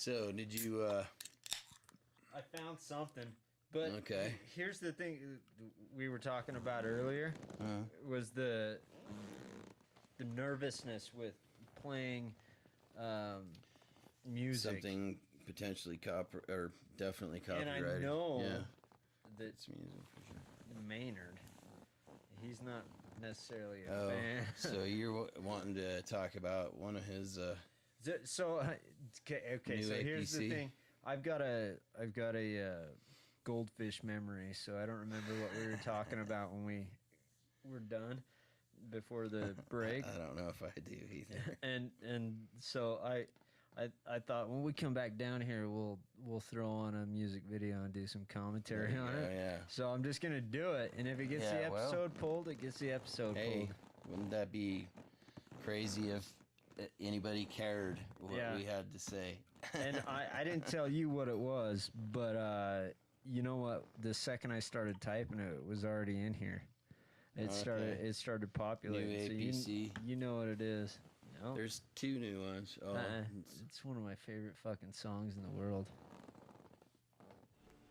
So, did you, I found something. But okay. Here's the thing we were talking about earlier was the nervousness with playing music. Something potentially definitely copyrighted. And I know that it's music for sure. Maynard, he's not necessarily a fan. So you're wanting to talk about one of his okay, so here's the thing. I've got a goldfish memory, so I don't remember what we were talking about when we were done before the break. I don't know if I do either. And so I thought when we come back down here, we'll throw on a music video and do some commentary on it. Yeah. So I'm just gonna do it, and if it gets the episode pulled, it gets the episode pulled. Wouldn't that be crazy if anybody cared what we had to say? And I didn't tell you what it was, but you know what? The second I started typing it, it was already in here. It started populating. New APC. So you know what it is. No. There's 2 new ones. It's one of my favorite fucking songs in the world.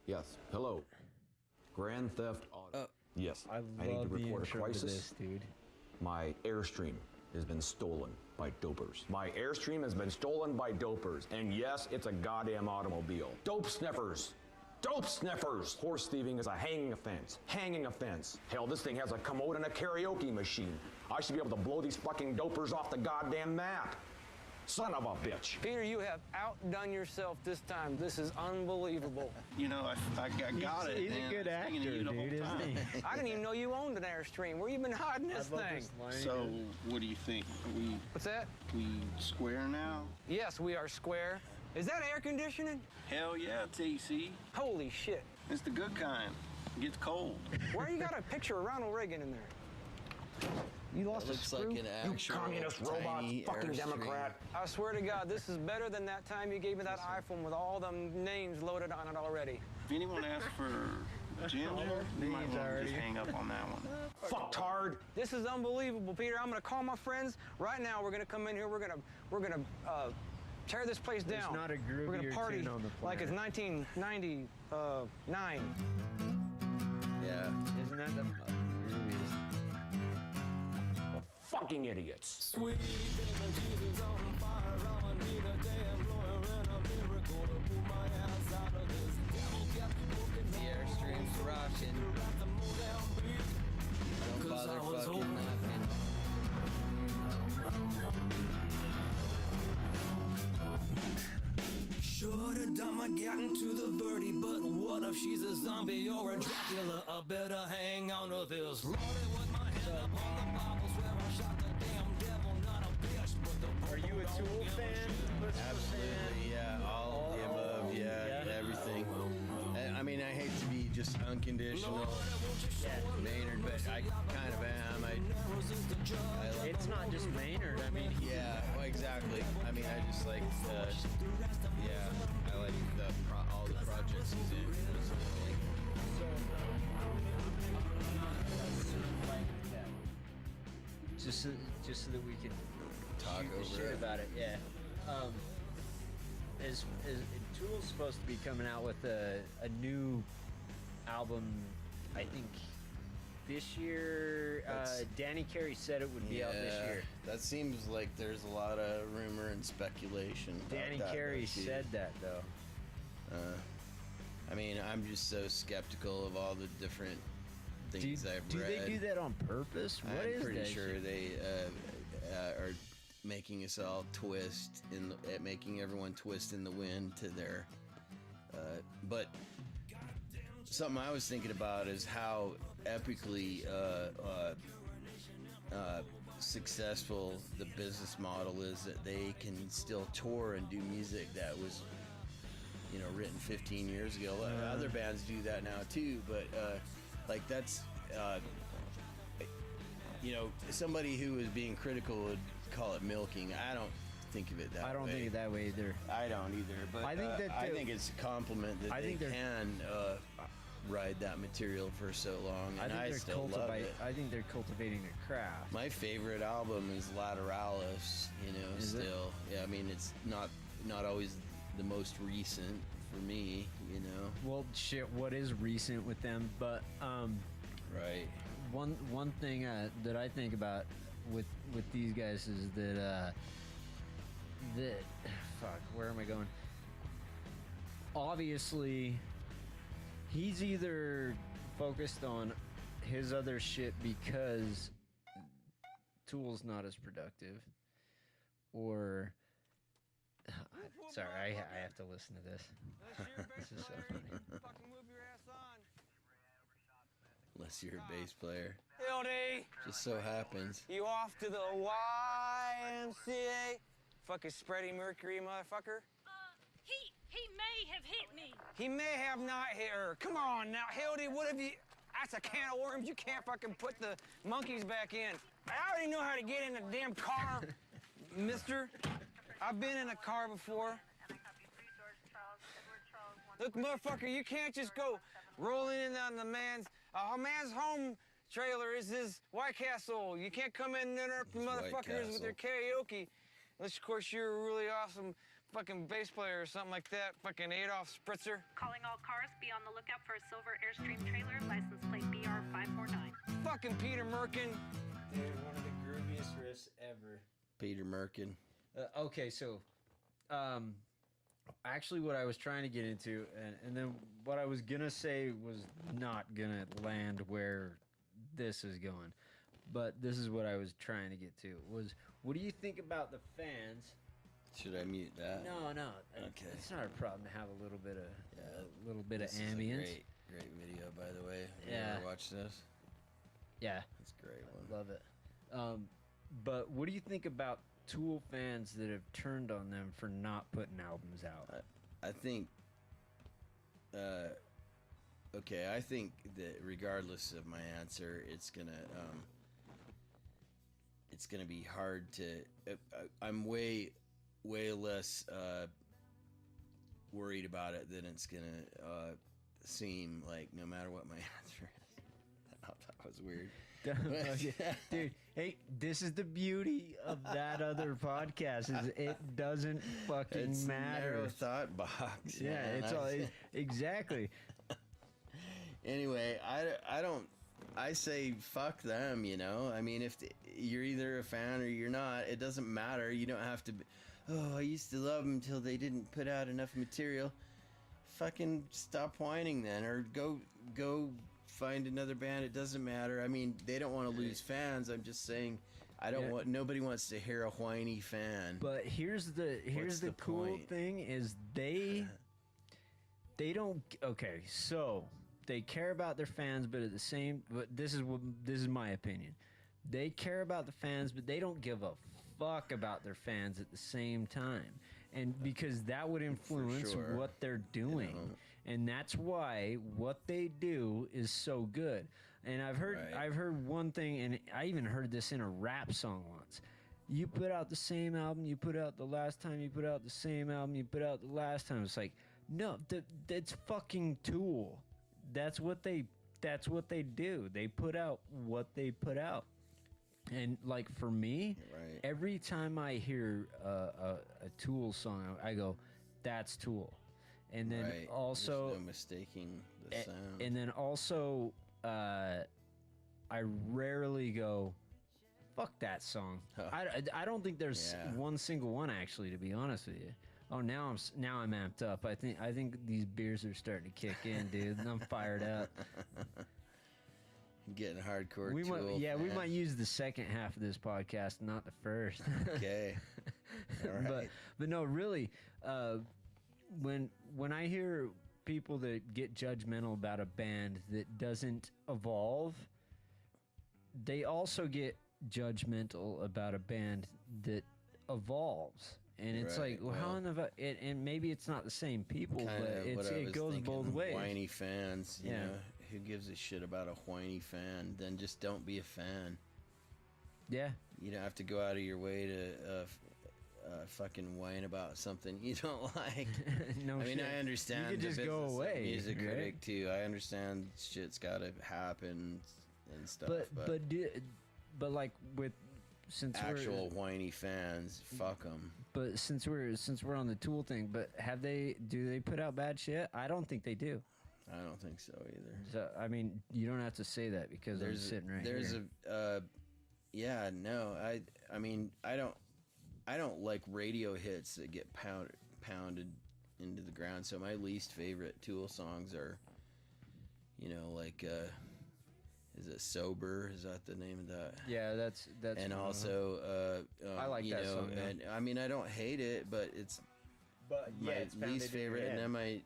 Yes. Hello. Grand Theft Auto. Yes. I need to report a crisis. Dude. My Airstream has been stolen by dopers. My Airstream has been stolen by dopers. And yes, it's a goddamn automobile. Dope sniffers. Dope sniffers! Horse thieving is a hanging offense. Hanging offense. Hell, this thing has a commode and a karaoke machine. I should be able to blow these fucking dopers off the goddamn map. Son of a bitch. Peter, you have outdone yourself this time. This is unbelievable. You know, I got it. He's a good actor, dude, isn't he? I didn't even know you owned an Airstream. Where you been hiding this thing? So, what do you think? What's that? We square now? Yes, we are square. Is that air conditioning? Hell yeah, TC. Holy shit. It's the good kind. It gets cold. Where you got a picture of Ronald Reagan in there? You lost looks like an actual you communist robot, fucking Democrat. I swear to God, this is better than that time you gave me that iPhone with all them names loaded on it already. If anyone asks for Ginger, you might want to just hang up on that one. Fucktard. This is unbelievable, Peter. I'm gonna call my friends right now. We're gonna come in here. We're gonna tear this place down. There's not a groovier We're gonna party tune on the like it's planet. 1999. Yeah. Isn't that the grooviest? Fucking idiots. Sweet baby Jesus on fire, I need a damn lawyer and a miracle to pull my ass out of this. Devil kept looking The Airstream's rocking. Don't bother fucking laughing. Should've done my getting to the birdie, but what if she's a zombie or a Dracula? I better hang on to this. Rolling with my head up on the Bibles where I shot the damn devil, not a bitch, but the Are you a Tool fan? Absolutely, yeah. All of the above, yeah. Everything. I mean, I hate to be just unconditional Maynard, but I kind of am. I like, It's not just Maynard. I mean, well, exactly. I mean, I just like, I like all the projects he's in. just so that we can Talk shoot the over shit it. about it. Yeah. Is Tool's supposed to be coming out with a new album? I think this year. Danny Carey said it would be out this year. That seems like there's a lot of rumor and speculation. Danny Carey said that though. I mean, I'm just so skeptical of all the different things I've read. Do they do that on purpose? I'm pretty sure they are making us all twist making everyone twist in the wind to their. But something I was thinking about is how epically successful the business model is that they can still tour and do music that was, written 15 years ago. Other bands do that now too, but like that's somebody who is being critical would call it milking. I don't think of it that way. I don't think it that way either. I don't either, but I think it's a compliment that they can ride that material for so long, and I still love it. I think they're cultivating their craft. My favorite album is Lateralis, Is still. Yeah, I mean, it's not always the most recent for me, you know. Well, shit, what is recent with them? But Right. one thing that I think about with these guys is that fuck, where am I going? Obviously, he's either focused on his other shit because Tool's not as productive, or sorry, I have to listen to this. This is so funny. Fucking move your ass on. Unless you're a bass player. Hildy, Just so happens. you off to the YMCA? Fucking Freddie Mercury, motherfucker. He may have hit me. He may have not hit her. Come on now, Hildy, what have you... That's a can of worms. You can't fucking put the monkeys back in. I already know how to get in a damn car, mister. I've been in a car before. Look, motherfucker, you can't just go rolling in on the man's home trailer is his White Castle. You can't come in and interrupt the His White motherfuckers with their Castle. karaoke. Unless, of course, you're a really awesome fucking bass player or something like that. Fucking Adolf Spritzer. Calling all cars, be on the lookout for a silver Airstream trailer, license plate BR549. Fucking Peter Merkin. Dude, one of the grooviest riffs ever. Peter Merkin. Okay, so, actually what I was trying to get into, and then what I was gonna say was not gonna land where this is going, but this is what I was trying to get to, was, what do you think about the fans? Should I mute that? No. Okay. It's not a problem to have a little bit of, This is a ambience. great video, by the way. Have Yeah. You ever watch this? Yeah. It's a great one. Love it. But what do you think about Tool fans that have turned on them for not putting albums out? I think, okay, I think that regardless of my answer, it's gonna be hard to. I'm way less worried about it than it's gonna seem like. No matter what my answer is, that was weird. Dude, hey, this is the beauty of that other podcast, is it doesn't fucking It's matter. narrow thought box. Yeah, man. it's all exactly. Anyway, I say fuck them, you know? I mean, if you're either a fan or you're not, it doesn't matter. You don't have to be, oh, I used to love them until they didn't put out enough material. Fucking stop whining then, or go find another band. It doesn't matter. I mean, they don't want to lose fans. I'm just saying, nobody wants to hear a whiny fan. But here's the cool point? thing is they don't, okay, so they care about their fans, but this is my opinion. They care about the fans, but they don't give a fuck about their fans at the same time. And because that would influence sure. what they're doing. You know. And that's why what they do is so good. And I've heard one thing, and I even heard this in a rap song once. You put out the same album, you put out the last time, you put out the same album, you put out the last time. It's like, no, that's fucking Tool. That's what they do. They put out what they put out. And like for me, Right. every time I hear a Tool song, I go, "That's Tool." And then Right. also, There's no mistaking the sound. and then also, I rarely go, "Fuck that song." Huh. I don't think there's Yeah. one single one, actually, to be honest with you. Oh, now I'm amped up. I think these beers are starting to kick in, dude. And I'm fired up. Getting hardcore. We Tool might use the second half of this podcast, not the first. Okay. All right. But no, really, when I hear people that get judgmental about a band that doesn't evolve, they also get judgmental about a band that evolves. And it's Right, like, well, how well, in the and maybe it's not the same people, Kinda but what I it was goes thinking, both ways. Whiny fans, you Yeah. know, who gives a shit about a whiny fan? Then just don't be a fan. Yeah. You don't have to go out of your way to fucking whine about something you don't like. No I mean, shit. I understand. You could the just go business of away, music right? critic too. I understand shit's got to happen and stuff. But like with since actual whiny fans, fuck them. But since we're on the Tool thing, but do they put out bad shit? I don't think they do. I don't think so either. So I mean, you don't have to say that because I'm sitting right here. Yeah, no, I mean, I don't like radio hits that get pounded into the ground. So my least favorite Tool songs are, like, is it Sober? Is that the name of that? Yeah, that's. And also, I like that song. And I mean, I don't hate it, but it's my least favorite. And then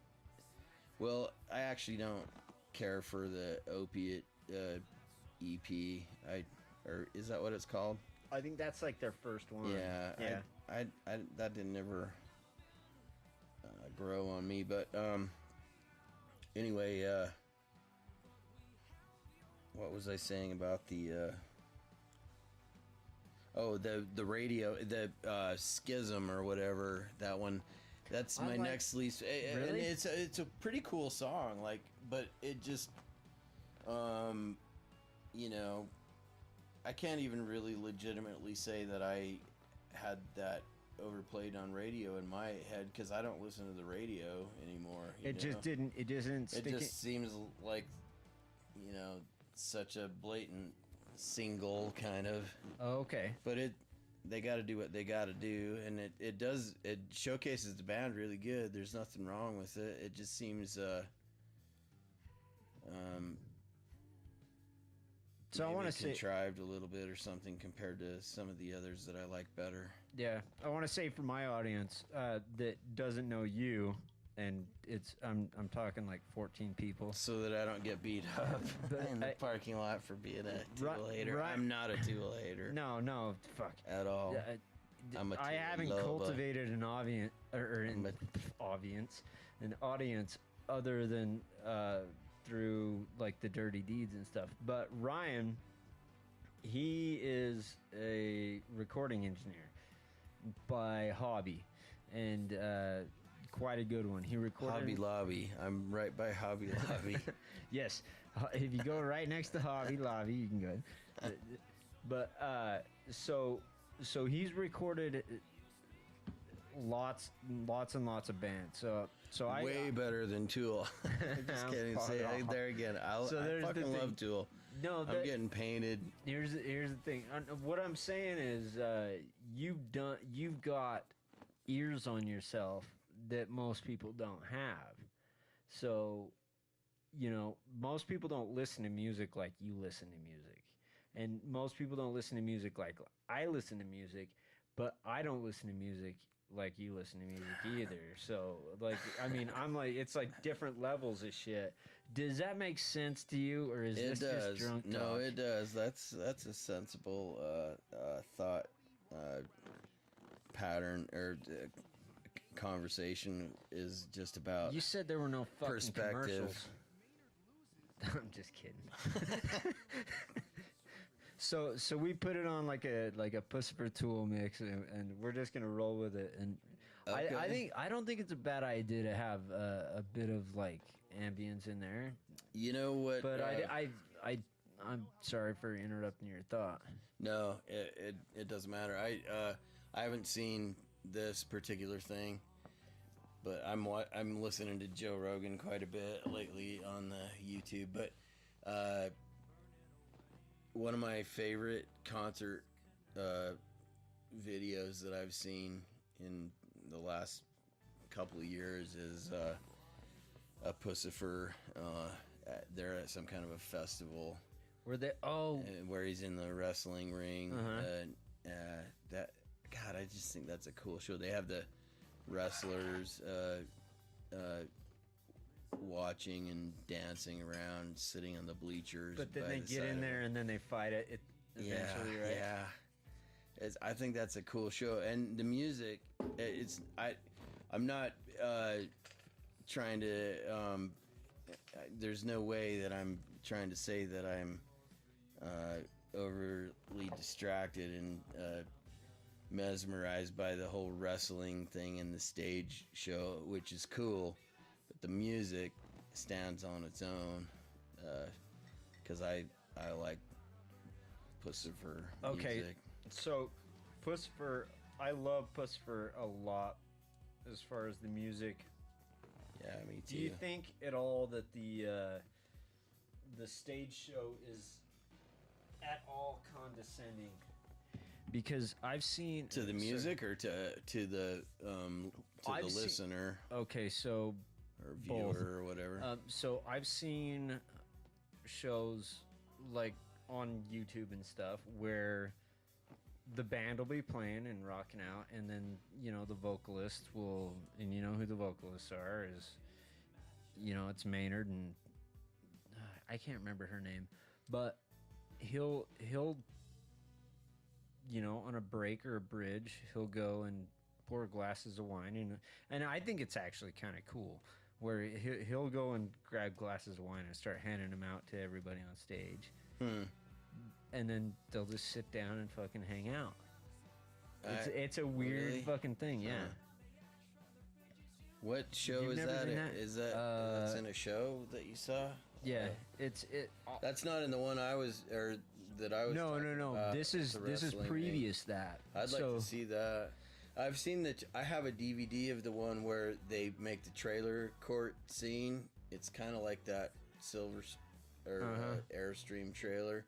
well, I actually don't care for the Opiate EP. Or is that what it's called? I think that's like their first one. Yeah. I that didn't ever grow on me, but anyway, what was I saying about the the radio, the Schism or whatever, that one? That's my next least. Really? And it's a pretty cool song, like, but it just I can't even really legitimately say that I had that overplayed on radio in my head because I don't listen to the radio anymore. It just didn't. It doesn't. It just seems like such a blatant single kind of. Oh, okay. But they got to do what they got to do, and it showcases the band really good. There's nothing wrong with it. It just seems so I want to say contrived a little bit or something compared to some of the others that I like better. Yeah, I want to say for my audience that doesn't know you, and I'm talking like 14 people, so that I don't get beat up in the parking lot for being a Tool hater. I'm not a Tool hater. No, fuck at all. I haven't cultivated an audience other than through like the Dirty Deeds and stuff. But Ryan, he is a recording engineer by hobby, and quite a good one. He recorded Hobby Lobby. I'm right by Hobby Lobby. Yes, if you go right next to Hobby Lobby, you can go. But so he's recorded lots and lots of bands. So I way better than Tool. Just kidding. Say there again. I fucking love Tool. No, I'm getting painted. Here's the thing. What I'm saying is, you've got ears on yourself that most people don't have. So, most people don't listen to music like you listen to music, and most people don't listen to music like I listen to music. But I don't listen to music like you listen to music either. So, like, I mean, I'm like, it's like different levels of shit. Does that make sense to you, or is this just drunk talk? No, it does. That's a sensible thought pattern or conversation is just about. You said there were no fucking perspective. Commercials. I'm just kidding. So we put it on like a Puscifer Tool mix, and we're just gonna roll with it. And okay. I don't think it's a bad idea to have a bit of like ambience in there. You know what? But I'm sorry for interrupting your thought. No, it doesn't matter. I haven't seen this particular thing, but I'm listening to Joe Rogan quite a bit lately on the YouTube. But one of my favorite concert videos that I've seen in the last couple of years is a Puscifer. They're at some kind of a festival. Where he's in the wrestling ring. That God, I just think that's a cool show. They have the wrestlers watching and dancing around, sitting on the bleachers. But then they get in there and then they fight it eventually, right? Yeah. I think that's a cool show. And the music, I'm not trying to, there's no way that I'm trying to say that I'm overly distracted and mesmerized by the whole wrestling thing and the stage show, which is cool. But the music stands on its own because I like Puscifer music. So, Puscifer, I love Puscifer a lot as far as the music. Yeah, me too. Do you think at all that the stage show is at all condescending? Because I've seen to the music or to the listener. Okay, so or viewer both. Or whatever. So I've seen shows like on YouTube and stuff where the band will be playing and rocking out, and then the vocalist will, and you know who the vocalists are is, it's Maynard, and I can't remember her name, but he'll on a break or a bridge, he'll go and pour glasses of wine, and I think it's actually kind of cool where he'll go and grab glasses of wine and start handing them out to everybody on stage. And then they'll just sit down and fucking hang out. It's a weird really? fucking thing, yeah. What show You've is never that? seen that? Is that that's in a show that you saw? Yeah, That's not in the one I was No. about, This is previous that. I'd like to see that. I've seen that. I have a DVD of the one where they make the trailer court scene. It's kind of like that Silver or Airstream trailer,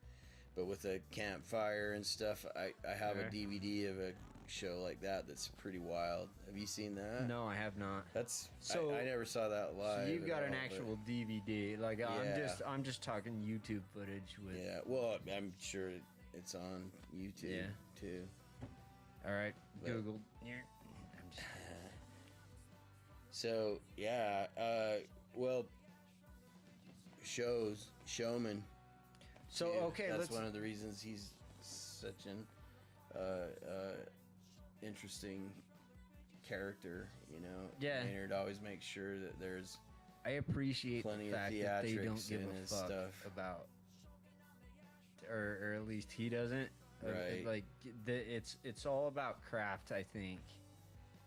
but with a campfire and stuff. I have a DVD of a show like that that's pretty wild. Have you seen that? No, I have not. That's so I never saw that live. So you've got an actual DVD. Like yeah. I'm just talking YouTube footage with. Yeah, well, I'm sure it's on YouTube too. All right, but, Google. So yeah, well, showman. So too. okay, that's one of the reasons he's such an interesting character. Yeah. Maynard always makes sure that there's. I appreciate plenty the fact of that they don't theatrics give in a his fuck stuff. about, or at least he doesn't. Right. Like it's all about craft, I think,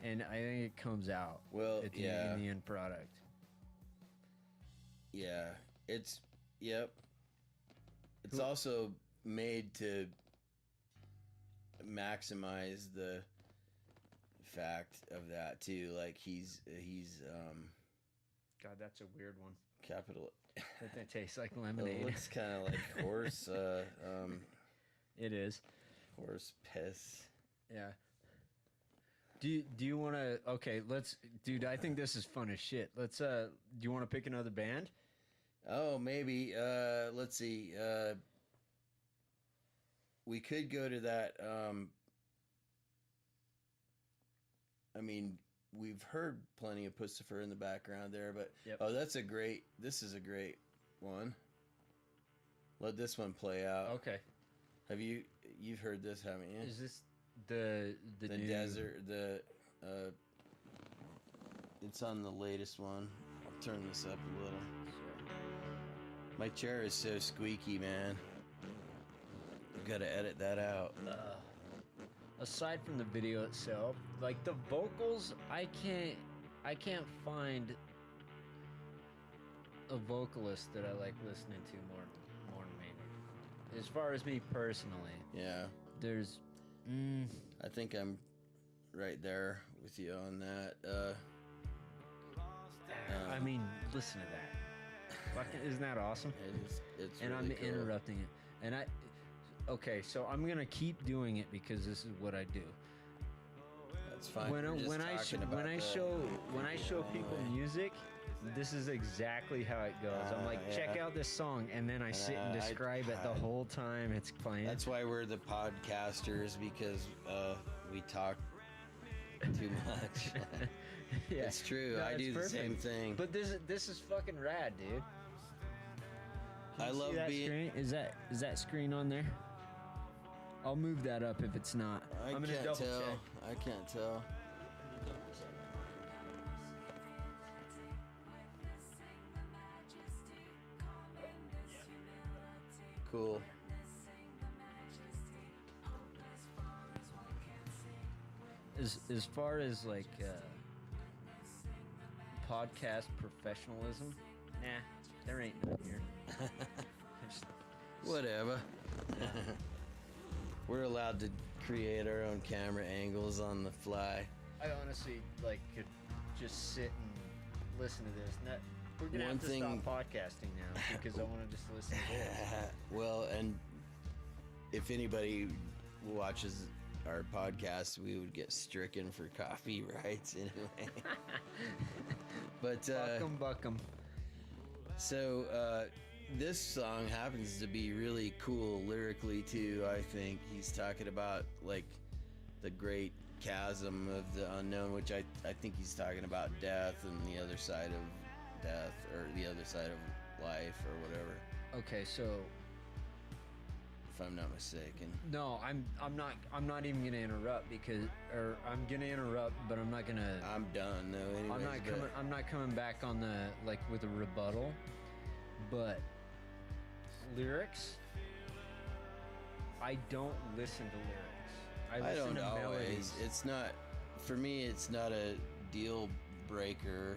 and I think it comes out. Well, in the end product. Yeah, it's It's also made to maximize the fact of that too. Like he's God, that's a weird one. Capital. That tastes like It lemonade. looks kind of like horse. It is. Horse piss. Yeah. Do you want to? Okay, dude. I think this is fun as shit. Let's. Do you want to pick another band? Oh, maybe. Let's see. We could go to that. I mean, we've heard plenty of Puscifer in the background there, but this is a great one. Let this one play out. Okay. You've heard this, haven't you? Is this the new... desert? It's on the latest one. I'll turn this up a little. My chair is so squeaky, man. I've got to edit that out. Aside from the video itself, like the vocals, I can't find a vocalist that I like listening to more than Maynard. As far as me personally, Yeah. there's. I think I'm right there with you on that. I mean, listen to that. Fucking, isn't that awesome? It's And really I'm cool. interrupting it. And okay, so I'm gonna keep doing it because this is what I do. That's fine. When We're just talking about I show people music, this is exactly how it goes. I'm like, check out this song, and then I sit and describe it the whole time it's playing. That's why we're the podcasters, because we talk too much. Yeah. It's true. No, I it's do the same perfect. thing. But this is fucking rad, dude. I love See that being. screen? Is that screen on there? I'll move that up if it's not. I'm gonna can't double tell. check. I can't tell. Cool. As far as like podcast professionalism, nah, there ain't none here. Whatever. We're allowed to create our own camera angles on the fly. I honestly could just sit and listen to this. We're gonna have to stop podcasting now because I want to just listen to this. Well, and if anybody watches our podcast, we would get stricken for copyrights anyway. But Buck 'em. So this song happens to be really cool lyrically too. I think he's talking about like the great chasm of the unknown, which I think he's talking about death and the other side of death, or the other side of life, or whatever. Okay, so if I'm not mistaken. No, I'm not even gonna interrupt I'm gonna interrupt, but I'm not gonna. I'm done though. Anyways, I'm not coming back on the with a rebuttal, but lyrics. I don't listen to lyrics. I don't to always. melodies. It's not for me. It's not a deal breaker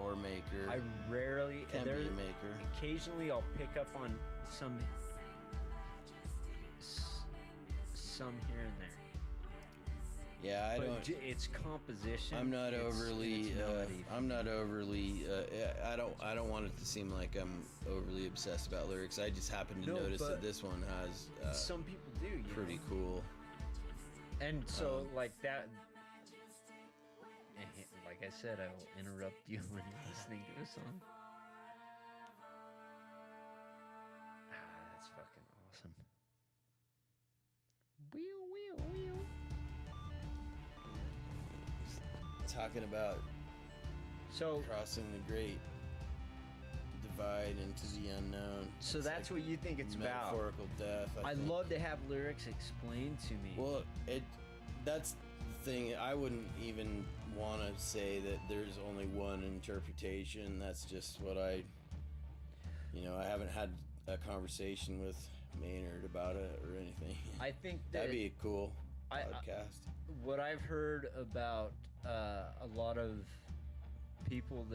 or maker. I rarely. Can be a maker. Occasionally, I'll pick up on some here and there. Yeah, I don't. It's composition. I'm not overly. I don't want it to seem like I'm overly obsessed about lyrics. I just happen to notice that this one has. Some people do. Pretty cool. And so, like that. Like I said, I will interrupt you when you're listening to a song. That's fucking awesome. Wheel. Talking about crossing the great divide into the unknown. So that's what you think it's about. Metaphorical death. I love to have lyrics explained to me. Well, that's the thing. I wouldn't even want to say that there's only one interpretation. That's just what I haven't had a conversation with Maynard about it or anything. I think that'd be a cool podcast. What I've heard about a lot of people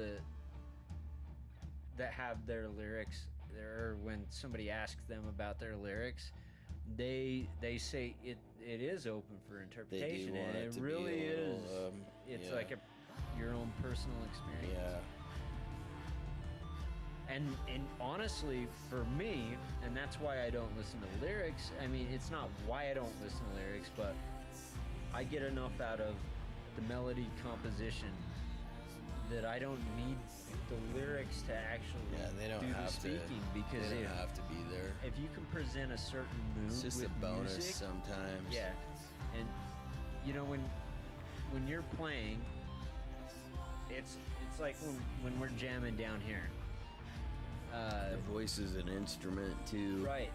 that have their lyrics, or when somebody asks them about their lyrics, they say it is open for interpretation, and it really is. It's like your own personal experience. Yeah. And honestly, for me, and that's why I don't listen to lyrics. I mean, it's not why I don't listen to lyrics, but I get enough out of the melody composition that I don't need the lyrics to actually do the speaking, because they don't have to be there. If you can present a certain mood, it's just with a bonus music, sometimes. Yeah, and when you're playing, it's like when we're jamming down here. The voice is an instrument too. Right.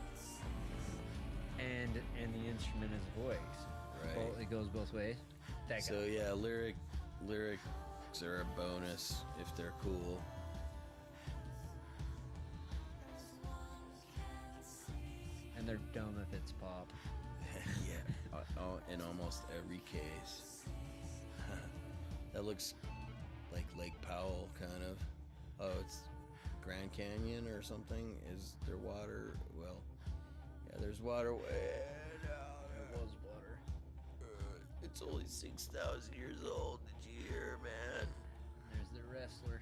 And the instrument is voice. Right. It goes both ways. So yeah, lyrics are a bonus if they're cool. And they're dumb if it's pop. Yeah. In almost every case. That looks like Lake Powell, kind of. Oh, it's Grand Canyon or something. Is there water? Well, yeah, there's water way down. There was water. It's only 6,000 years old. Did you hear, man? There's the wrestler.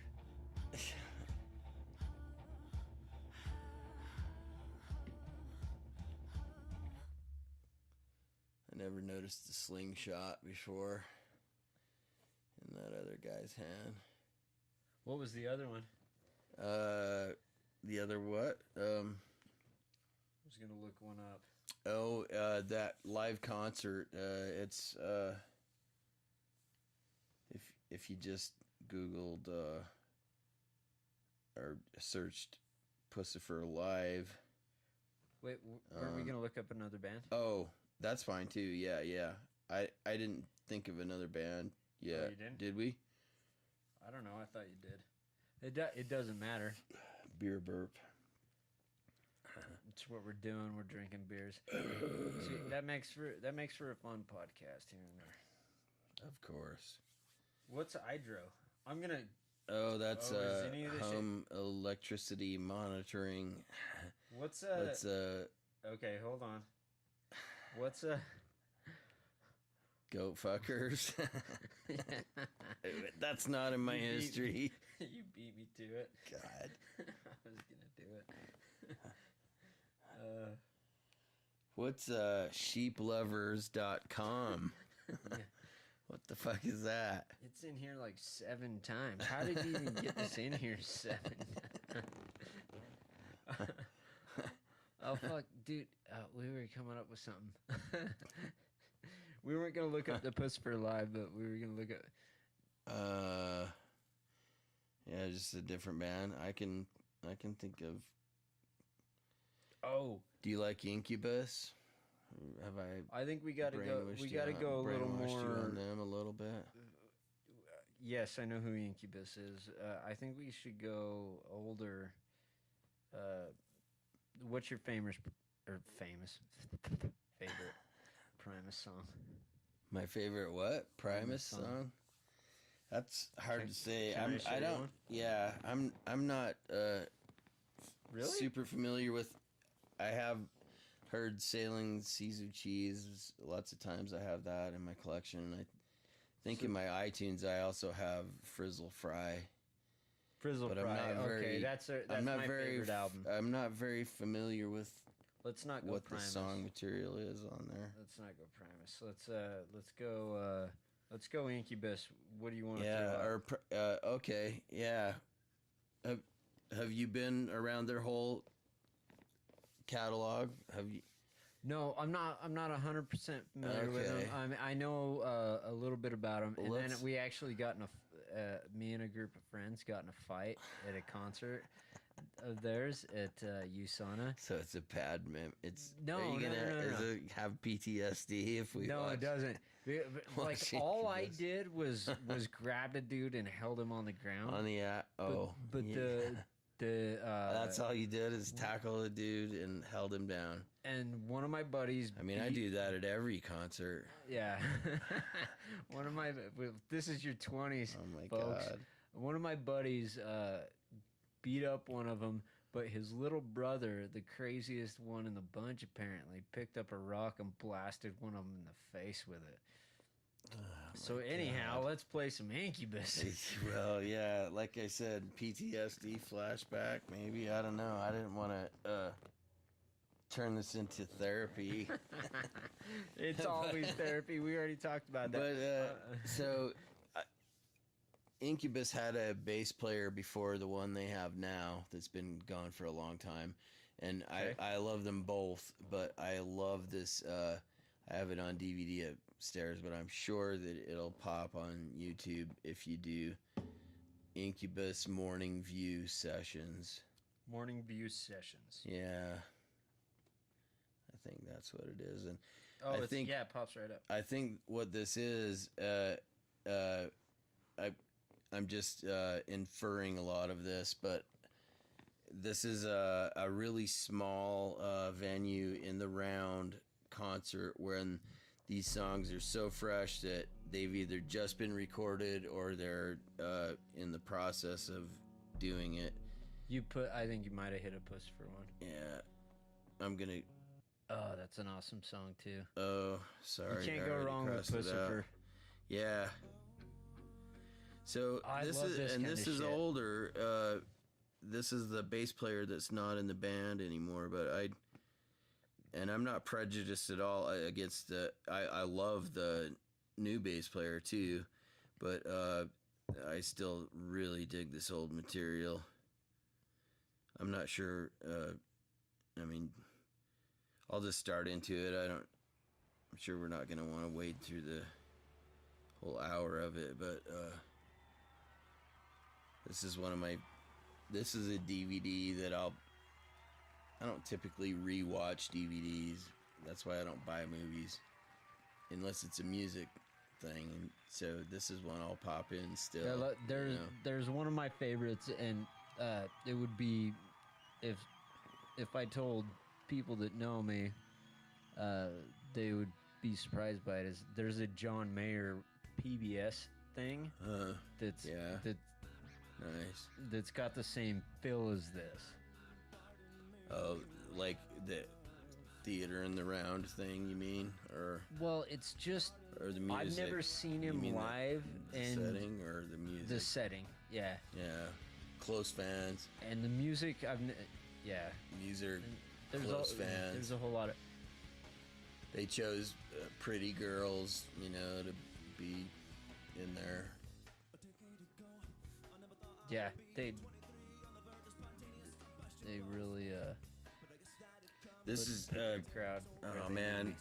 I never noticed the slingshot before in that other guy's hand. What was the other one? The other what? I was gonna look one up. Oh, that live concert. It's if you just Googled or searched Puscifer live. Wait, weren't we gonna look up another band? Oh, that's fine too. Yeah. I didn't think of another band yet. Oh, you didn't? Did we? I don't know. I thought you did. It doesn't matter. Beer burp. It's what we're doing. We're drinking beers. See, that makes for a fun podcast here and there. Of course. What's hydro? I'm gonna. Oh, that's home shit? electricity monitoring. What's That's Okay, hold on. What's Goat fuckers. That's not in my history. You beat me to it. God. I was gonna do it. What's sheeplovers.com? What the fuck is that? It's in here like 7 times. How did you even get this in here 7 times? Oh, fuck, dude. We were coming up with something. We weren't going to look up the Puscifer Live, but we were going to look at... Yeah, just a different band. I can think of... Oh. Do you like Incubus? Have I think we got to go. We got to go a little more on them a little bit. Yes, I know who Incubus is. I think we should go older. What's your famous favorite Primus song? My favorite what? Primus song? That's hard to say. I don't. Yeah, I'm not really super familiar with. I have heard Sailing Seas of Cheese lots of times. I have that in my collection. I think in my iTunes I also have Frizzle Fry. Frizzle but Fry. I'm not very, that's my very favorite album. I'm not very familiar with. Let's not go what Primus. The song material is on there. Let's not go Primus. Let's go Incubus. What do you want to do? Okay, yeah. Have you been around their whole catalog? Have you? No, I'm not 100% familiar with them. I know a little bit about them, and then we actually got in me and a group of friends got in a fight at a concert of theirs at USANA. So it's a bad mem. It's no. Does it have PTSD if we? No, it doesn't. Like all I did was grabbed a dude and held him on the ground. On the but yeah. That's all you did is tackle a dude and held him down. And one of my buddies. I mean, I do that at every concert. Yeah. One of my. This is your 20s. Oh my folks. God. One of my buddies beat up one of them, but his little brother, the craziest one in the bunch, apparently picked up a rock and blasted one of them in the face with it. So anyhow, let's play some Incubus. Well, yeah, like I said, PTSD flashback. Maybe I don't know. I didn't want to turn this into therapy. It's always therapy. We already talked about that. But Incubus had a bass player before the one they have now that's been gone for a long time, and okay. I love them both. But I love this. I have it on DVD upstairs, but I'm sure that it'll pop on YouTube if you do Incubus Morning View Sessions. Morning View Sessions. Yeah. I think that's what it is. And I think it pops right up. I think what this is, I'm just inferring a lot of this, but this is a really small venue in the round concert when these songs are so fresh that they've either just been recorded or they're in the process of doing it. I think you might have hit a Puscifer one. Yeah. I'm going to... Oh, that's an awesome song, too. Oh, sorry. You can't go wrong with Puscifer. Yeah. So this is older. This is the bass player that's not in the band anymore, but I'm not prejudiced at all against I love the new bass player too, but I still really dig this old material. I'm not sure. I mean, I'll just start into it. I'm sure we're not going to want to wade through the whole hour of it, but this is a DVD that I don't typically rewatch DVDs. That's why I don't buy movies unless it's a music thing. And so this is one I'll pop in still. Yeah, there's one of my favorites, and it would be if I told people that know me, they would be surprised by it. There's a John Mayer PBS thing that's nice. That's got the same feel as this. Oh, like the theater in the round thing, you mean? Or well, it's just or the music? I've never seen him live. The setting or the music? The setting, yeah. Yeah, close fans. And the music, These are close fans. There's a whole lot of. They chose pretty girls, you know, to be in there. Yeah, they really This is crowd. Oh man.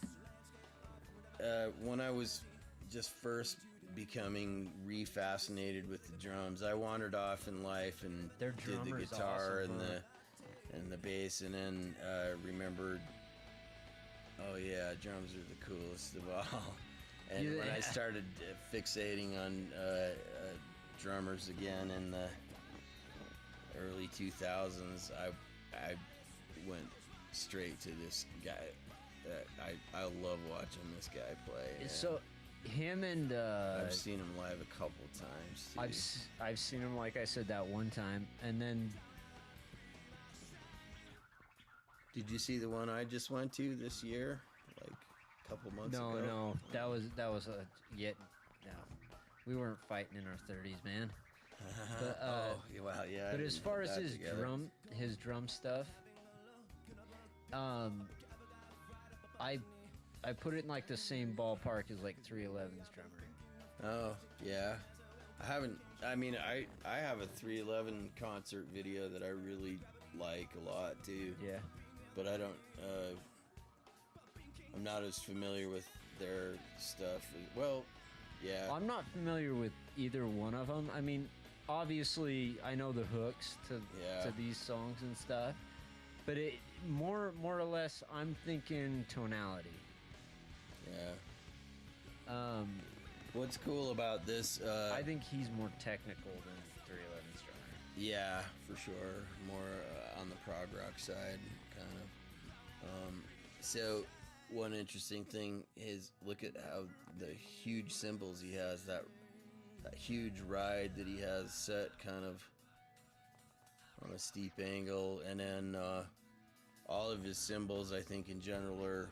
When I was just first becoming refascinated with the drums, I wandered off in life and Their did the drummer's guitar awesome, and the bass, and then remembered, oh yeah, drums are the coolest of all. And when I started fixating on drummers again in the early 2000s, I went straight to this guy. I love watching this guy play. Man. So him and I've seen him live a couple times too. I've seen him, like I said, that one time, and then Did you see the one I just went to this year, like a couple months ago? No, that was no, we weren't fighting in our 30s, man. But, well, yeah. But as far as his together. drum stuff, I put it in like the same ballpark as like 311's drummer. Oh yeah, I have a 311 concert video that I really like a lot too. Yeah. But I don't. I'm not as familiar with their stuff. Well, yeah. I'm not familiar with either one of them. I mean, obviously, I know the hooks to these songs and stuff, but it more or less, I'm thinking tonality. Yeah. What's cool about this? I think he's more technical than 311's drummer. Yeah, for sure. More on the prog rock side, kind of. So, one interesting thing is look at how the huge cymbals he has. That huge ride that he has set kind of on a steep angle, and then all of his cymbals, I think, in general, are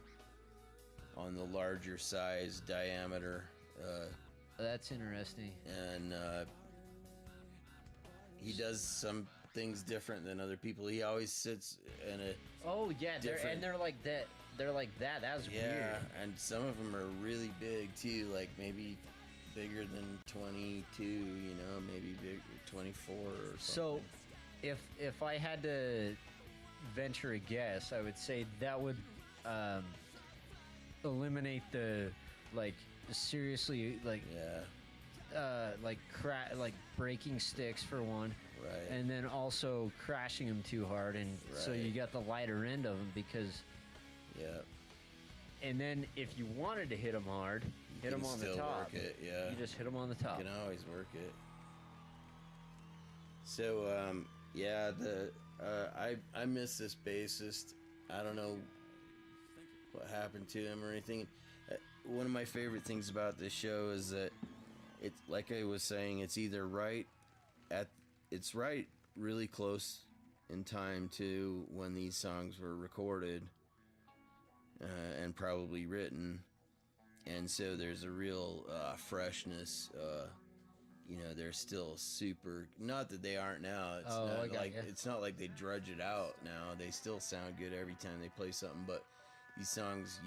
on the larger size diameter. That's interesting. And he does some things different than other people. He always sits in a they're like that. They're like that. That's weird. Yeah, and some of them are really big too. Like maybe bigger than 22. You know, maybe big 24 or something. So, if I had to venture a guess, I would say that would eliminate the seriously like breaking sticks for one, right? And then also crashing them too hard, and so you got the lighter end of them because. Yeah. And then if you wanted to hit them hard, hit them on the top. Work it, yeah. You just hit them on the top. You can always work it. So I miss this bassist. I don't know what happened to him or anything. One of my favorite things about this show is that it's like I was saying, it's either it's right really close in time to when these songs were recorded and probably written, and so there's a real freshness. You know, they're still super. Not that they aren't now. It's not like they drudge it out now. They still sound good every time they play something. But these songs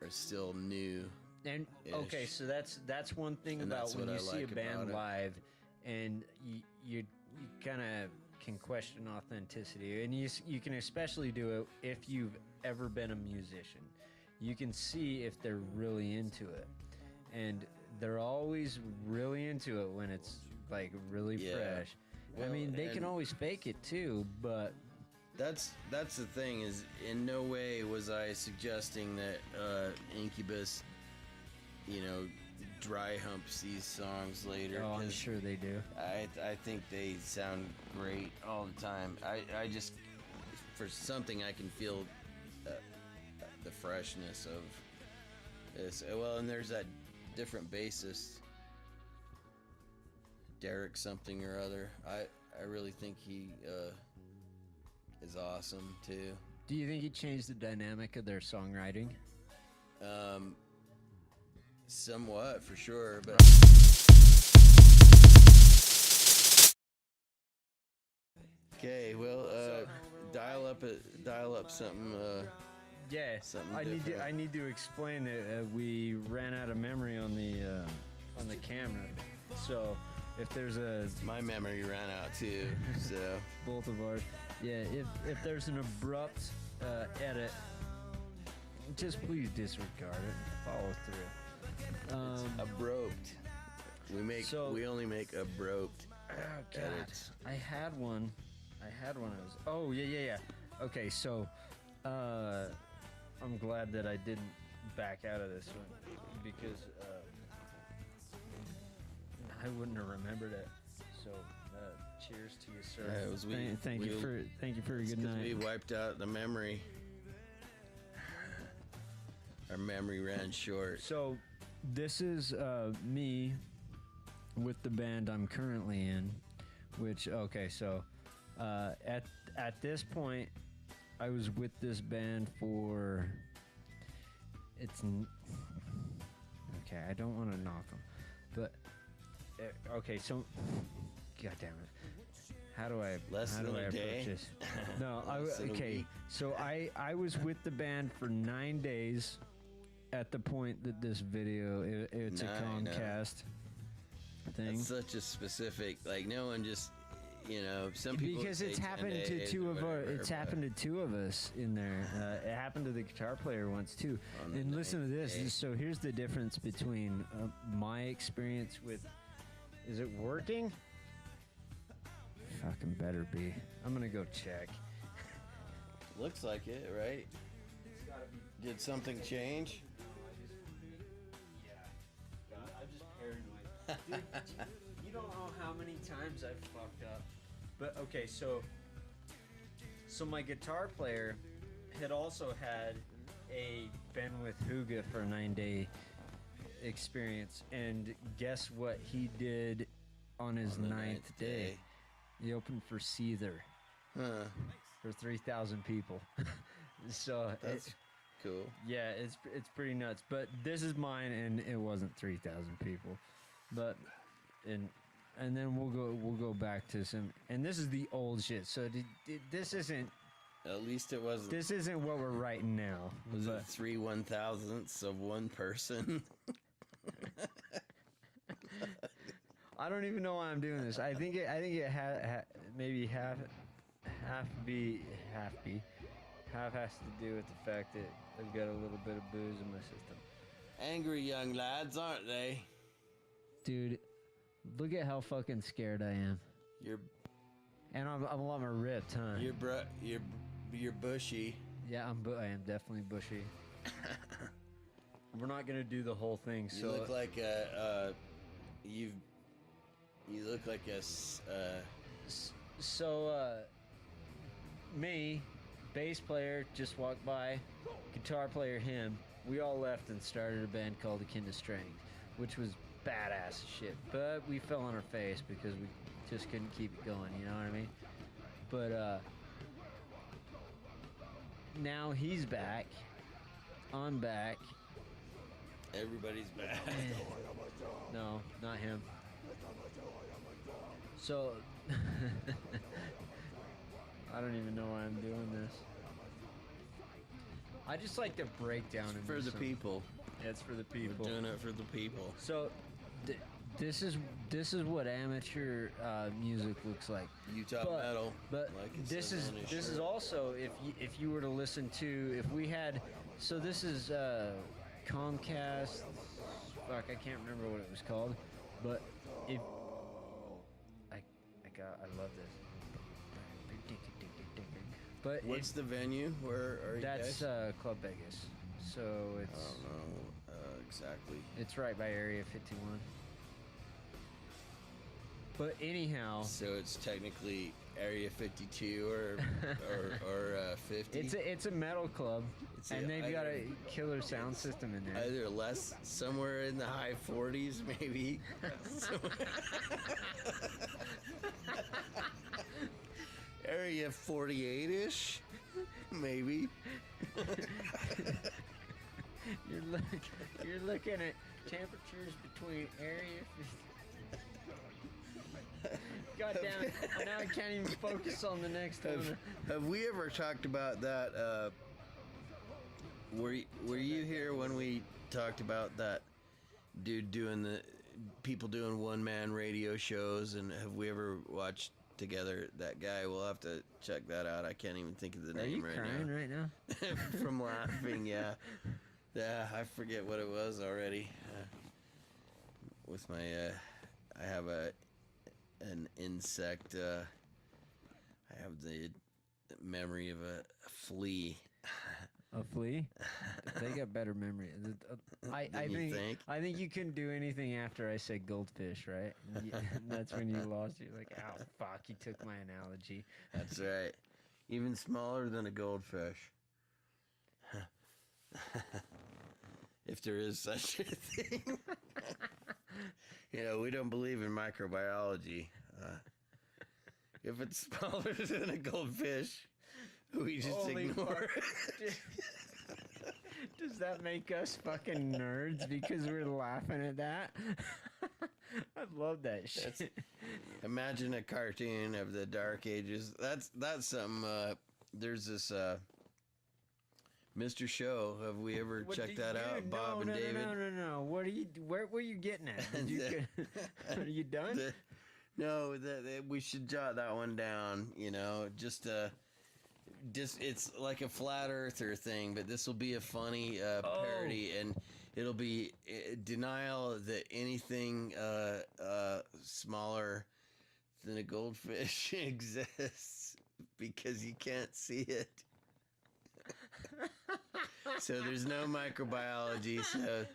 are still new. And okay, so that's one thing about when you see a band live, and you kind of can question authenticity, and you can especially do it if you've ever been a musician. You can see if they're really into it, and they're always really into it when it's like really fresh. Well, I mean, they can always fake it too, but that's the thing. Is in no way was I suggesting that Incubus, dry humps these songs later. Oh, I'm sure they do. I think they sound great all the time. I just, for something, I can feel the freshness of this. Well, and there's that different bassist, Derek something or other. I really think he is awesome too. Do you think he changed the dynamic of their songwriting? Somewhat, for sure, but okay. Well, dial up something. Yeah, Something I different. need to explain that we ran out of memory on the camera. So if there's My memory ran out too, so both of ours, yeah. If there's an abrupt edit, just please disregard it. Follow through. abrupt. We only make abrupt edits. I had one. I was. Oh yeah. Okay, so I'm glad that I didn't back out of this one because I wouldn't have remembered it. So cheers to you, sir. Yeah, it was Thank you for a good night. We wiped out the memory. Our memory ran short. So this is me with the band I'm currently in, which so at this point I was with this band for I don't want to knock them, but so god damn it, how do I approach day? this? No, Less than a week. so I was with the band for 9 days at the point that this video it's a Comcast thing. That's such a specific, like, no one just, some people because it's say 10 happened to days two or of whatever, it's happened to two of us in there. It happened to the guitar player once too. On the And listen to 9th this. day. So here's the difference between my experience with. Is it working? Fucking better be. I'm gonna go check. Looks like it, right? Did something change? I'm just paranoid. Dude, you don't know how many times I've fucked up. But okay, so my guitar player had also had a been with Huga for a 9-day experience, and guess what he did on his On the 9th day? He opened for Seether Huh. for 3,000 people. So That's cool. yeah, it's pretty nuts. But this is mine, and it wasn't 3,000 people. But and then we'll go back to some. And this is the old shit. So this isn't. At least it wasn't. This isn't what we're writing now. Was but it 3/1000ths of one person? I don't even know why I'm doing this. I think it maybe half has to do with the fact that I've got a little bit of booze in my system. Angry young lads, aren't they? Dude, look at how fucking scared I am. And I'm a lot more ripped, huh? You're bushy. Yeah, I am definitely bushy. We're not gonna do the whole thing. You So look like you look like a me, bass player, just walked by, guitar player him. We all left and started a band called Akin to Strength, which was badass as shit. But we fell on our face because we just couldn't keep it going. You know what I mean? But now he's back. I'm back. Everybody's back. No, not him. So, I don't even know why I'm doing this. I just like to break down into For the some- people. It's for the people. We're doing it for the people. So, this is what amateur music looks like. Utah But- metal. But like it this says is on his this is shirt. also if you were to listen to if we had so this is Comcast. Fuck, I can't remember what it was called, but if I love this. But What's the venue? Where are you that's guys? Club Vegas. So I it's don't know exactly. it's right by Area 51. But anyhow, So it's technically Area 52 or 50. it's a metal club, It's and they've got a either- killer sound system in there. Either less, somewhere in the high 40s, maybe. Area 48-ish, maybe. You're you're looking at temperatures between area. Goddamn! Now I can't even focus on the next one. Have we ever talked about that? Were you here when we talked about that dude doing the people doing one-man radio shows? And have we ever watched together that guy? We'll have to check that out. I can't even think of the name right now. Are you crying right now? From laughing, yeah. Yeah, I forget what it was already. With my, I have an insect. I have the memory of a flea. A flea? They got better memory. I think you couldn't do anything after I said goldfish, right? And that's when you lost. You're like, oh fuck, you took my analogy. That's right. Even smaller than a goldfish. If there is such a thing. We don't believe in microbiology. If it's smaller than a goldfish, we just ignore it. Does that make us fucking nerds because we're laughing at that? I love that shit. Imagine a cartoon of the Dark Ages. That's something. There's this Mr. Show. Have we ever checked that out? Bob and David. No. Where were you getting at? Are you done? No, we should jot that one down. Just it's like a flat earther thing, but this will be a funny parody, and it'll be denial that anything smaller than a goldfish exists because you can't see it. So there's no microbiology. So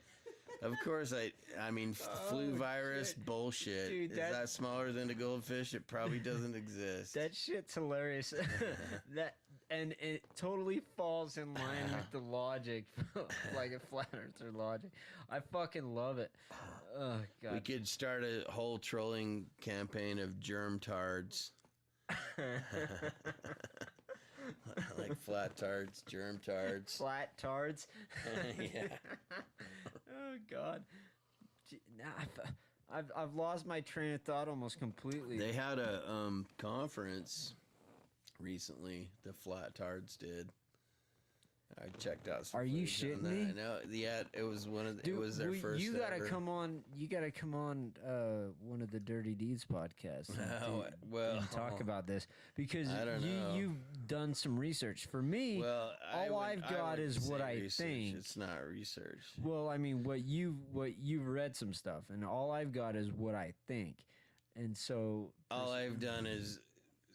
of course I mean flu virus shit. bullshit. Dude, is that smaller than a goldfish? It probably doesn't exist. That shit's hilarious. And it totally falls in line with the logic, like a flat earther logic. I fucking love it. Oh god. We could start a whole trolling campaign of germ tards. Like flat tards, germ tards. Flat tards. Yeah. Oh god. I've lost my train of thought almost completely. They had a conference recently. The flat tards did. I checked out some. Are you shitting me? No, yeah, it was one of. Dude, it was their first. You gotta ever. come on. You gotta come on one of the Dirty Deeds podcasts. And talk about this because I don't know. You've done some research. For me, all I've got is what I think. It's not research. Well, I mean, what you've read some stuff, and all I've got is what I think, and so all I've done is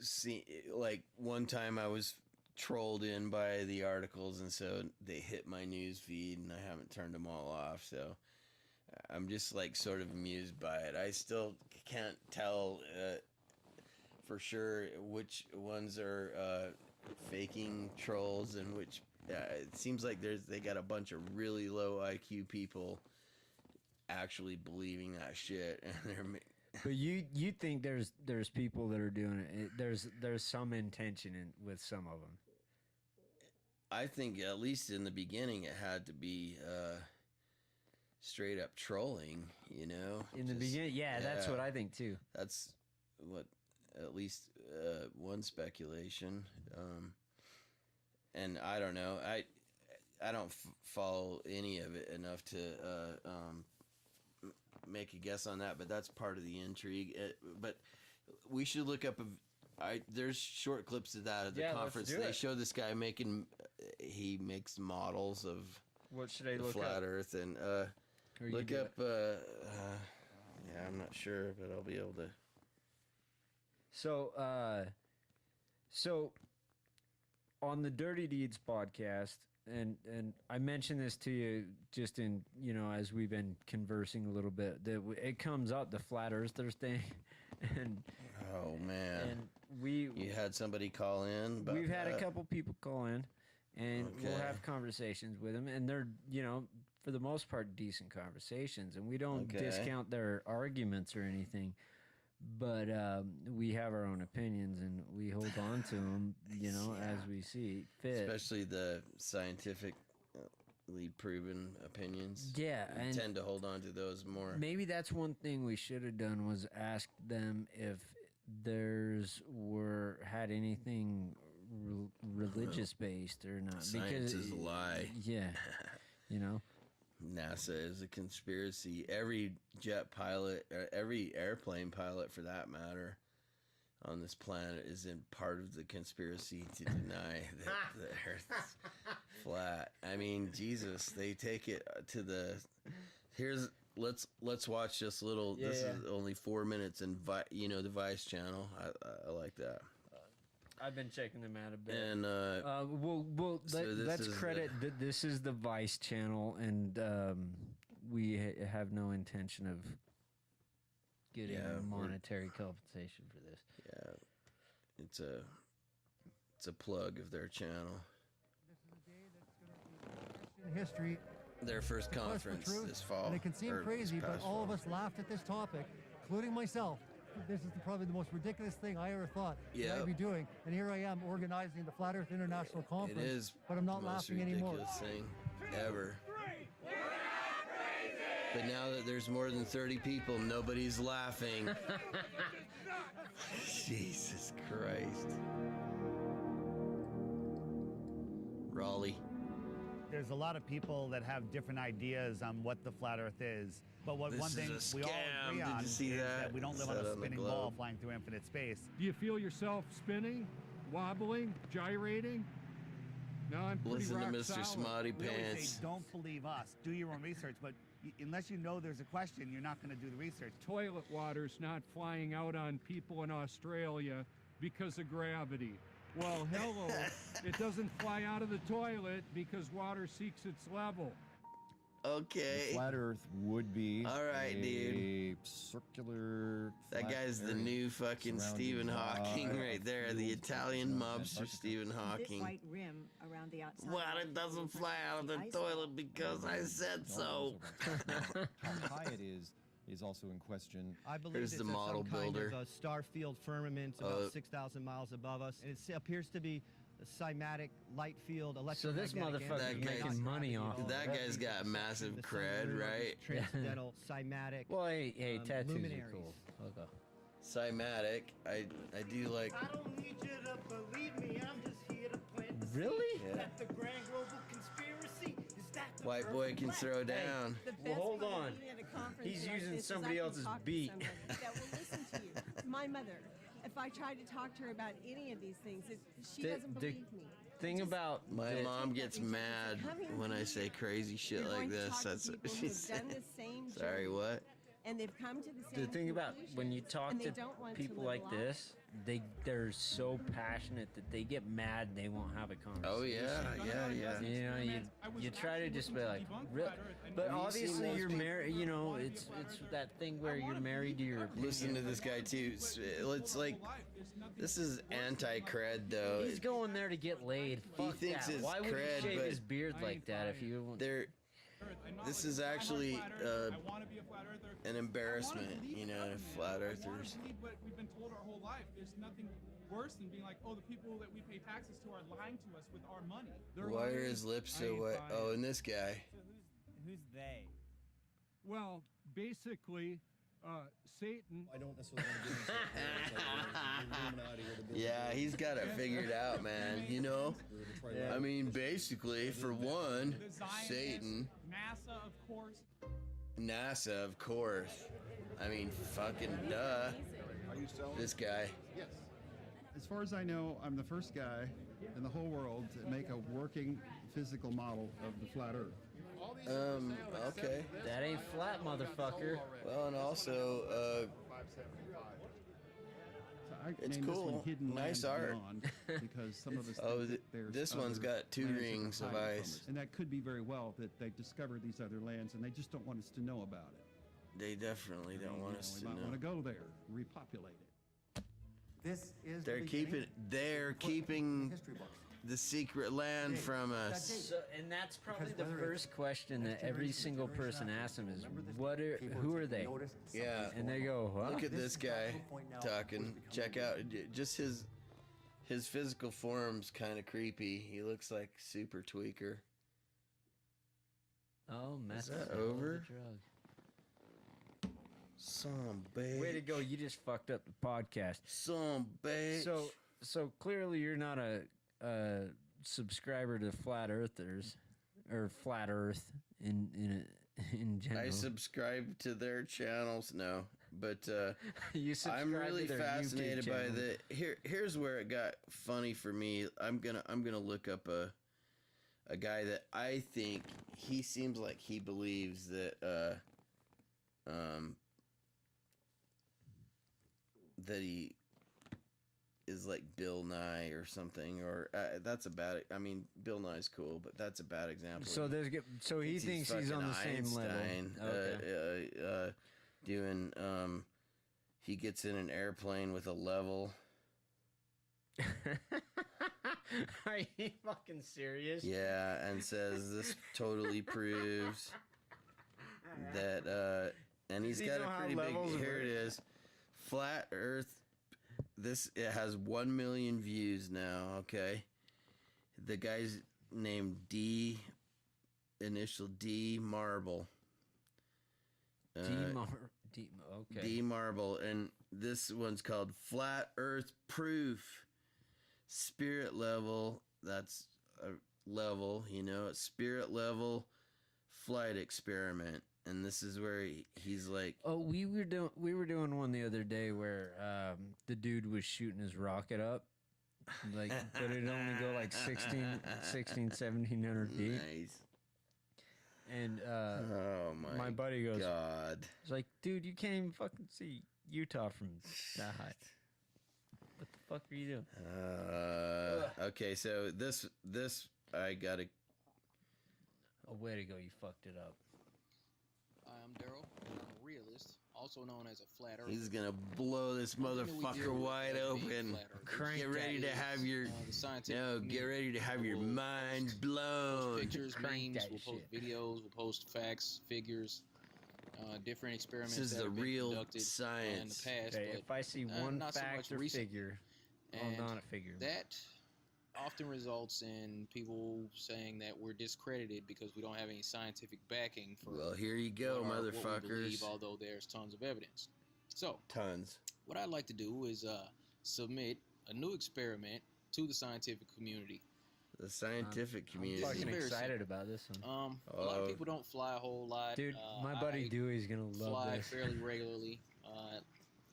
see. Like one time, I was trolled in by the articles, and so they hit my news feed, and I haven't turned them all off. So I'm just like sort of amused by it. I still can't tell for sure which ones are faking trolls and which. It seems like they got a bunch of really low IQ people actually believing that shit, and they're. But you think there's people that are doing it. There's some intention with some of them. I think at least in the beginning it had to be straight up trolling, In the beginning, yeah, that's what I think too. That's what at least one speculation. And I don't know. I don't follow any of it enough to make a guess on that, but that's part of the intrigue. But we should look up. There's short clips of that at the conference. They show this guy he makes models of what should I look flat up? Earth and look up. Yeah, I'm not sure, but I'll be able to. So on the Dirty Deeds podcast, and I mentioned this to you just in as we've been conversing a little bit, that it comes up, the flat earthers thing, and oh man, and you had somebody call in. We've had a couple people call in, and we'll have conversations with them, and they're for the most part decent conversations, and we don't discount their arguments or anything. But we have our own opinions, and we hold on to them, as we see fit. Especially the scientific, proven opinions. Yeah, and tend to hold on to those more. Maybe that's one thing we should have done was ask them if had anything religious based or not. Science is a lie. Yeah, you know. NASA is a conspiracy. Every jet pilot, or every airplane pilot for that matter, on this planet is in part of the conspiracy to deny that the Earth's flat. I mean, Jesus, they take it to the. Let's watch this little. Yeah, this is only 4 minutes, and the Vice channel. I like that. I've been checking them out a bit. And let's credit that this is the Vice channel, and we have no intention of getting monetary compensation for this. Yeah, it's a plug of their channel. This is a day that's going to be in history. Their first conference this fall. And it can seem crazy, but all of us laughed at this topic, including myself. This is probably the most ridiculous thing I ever thought that I'd be doing. And here I am organizing the Flat Earth International Conference. It is but I'm not the most laughing anymore. ridiculous thing ever. But now that there's more than 30 people, nobody's laughing. Jesus Christ. Raleigh. There's a lot of people that have different ideas on what the flat Earth is. But one thing we all agree on is that we don't live on a spinning ball flying through infinite space. Do you feel yourself spinning, wobbling, gyrating? No, I'm pretty Listen to rock Mr. solid. Smarty We always Pants. say, don't believe us. Do your own research. But unless you know there's a question, you're not going to do the research. Toilet water's not flying out on people in Australia because of gravity. Well, hello, it doesn't fly out of the toilet because water seeks its level. Okay. The flat Earth would be all right, dude. Circular. That guy's the new fucking Stephen Hawking right there, the Italian mobster Stephen Hawking. White rim around the outside. Well, it doesn't fly out of the toilet because I said so. How high it is also in question. I believe Here's it's the model some builder. kind of a star field firmament about 6,000 miles above us. And it appears to be a cymatic light field electromagnetic. So this motherfucker's making money off of that guy's got massive cred, right? Transcendental, cymatic. Well, hey, tattoos luminaries. are cool. Okay. Cymatic. I do like. I don't need you to believe me. I'm just here to plant the Really? seed that the grand global conspiracy is that the White Earth boy can flat. throw down. Well, hold on. He's using somebody else's beat. That will listen to you. My mother. If I try to talk to her about any of these things, she doesn't believe me. Thing about my mom gets mad when I say crazy shit like this. That's what she said. Sorry, what? And they've come to the same The thing about when you talk and to they don't want to people live like a lie. this, they're so passionate that they get mad and they won't have a conversation. Oh yeah. You know, you try to just be like, but obviously you're married. You know, it's that thing where you're married to your opinion. Listen to this guy too. It's like this is anti-cred though. He's going there to get laid. Fuck he thinks that. it's Why would cred, he shave but his beard like that if you? This is actually an embarrassment, you know, to flat earthers. But we've been told our whole life. There's nothing worse than being like, oh, the people that we pay taxes to are lying to us with our money. Why are his lips so wet? Oh, and this guy. Who's they? Well, basically, Satan. I don't necessarily want to get into Yeah, he's got it figured out, man. You know? I mean, basically, for one, Satan. NASA, of course. NASA, of course. I mean, fucking duh. This guy. Yes. As far as I know, I'm the first guy in the whole world to make a working physical model of the flat Earth. Okay. That ain't flat, motherfucker. Well, and also, it's cool. Nice art. Because some of us this one's got 2 rings of ice. And that could be very well that they've discovered these other lands and they just don't want us to know about it. They definitely don't want us to We might know. want to go there, repopulate it. This is They're keeping the secret land from us. So, and that's probably the first question that every single person asks them is, who are they? Yeah. And they go, huh? Look at this guy talking. Check out just his physical form's kind of creepy. He looks like super tweaker. Oh, is that over? Some bitch. Way to go! You just fucked up the podcast. Some bitch. So clearly you're not a subscriber to Flat Earthers or Flat Earth in general. I subscribe to their channels. No, but I'm really to their fascinated YouTube by channel. Here's where it got funny for me. I'm gonna look up a guy that I think he seems like he believes that that he is like Bill Nye or something, or that's a bad. I mean, Bill Nye's cool, but that's a bad example. So he thinks he's on the same level. Okay. Doing he gets in an airplane with a level. Are you fucking serious? Yeah, and says this totally proves that and he's got a pretty big. Here it is, Flat Earth. It has 1 million views now. Okay, the guy's named initial D Marble. D Marble, and this one's called Flat Earth Proof. Spirit level. That's a level, a spirit level flight experiment. And this is where he's like, oh, we were doing one the other day where the dude was shooting his rocket up, like, but it only go like 1,700 feet. Nice. And oh my buddy goes, God, he's like, dude, you can't even fucking see Utah from that high. What the fuck are you doing? Okay, so this I gotta. Oh, way to go! You fucked it up. I'm Daryl, I'm a realist, also known as a flat earther. He's gonna blow this motherfucker wide open. Get ready to have your get ready to have your mind blown. Pictures, memes, we'll post videos, we'll post facts, figures, different experiments. This is that the have been real conducted science. In the past, Okay, but if I see one not fact so or much figure, and well, not a figure, that often results in people saying that we're discredited because we don't have any scientific backing for. Well, here you go, what we motherfuckers. believe, although there's tons of evidence. So, what I'd like to do is submit a new experiment to the scientific community. The scientific community. I'm fucking excited about this one. A lot of people don't fly a whole lot. Dude, my buddy Dewey's gonna love fly this. fairly regularly, at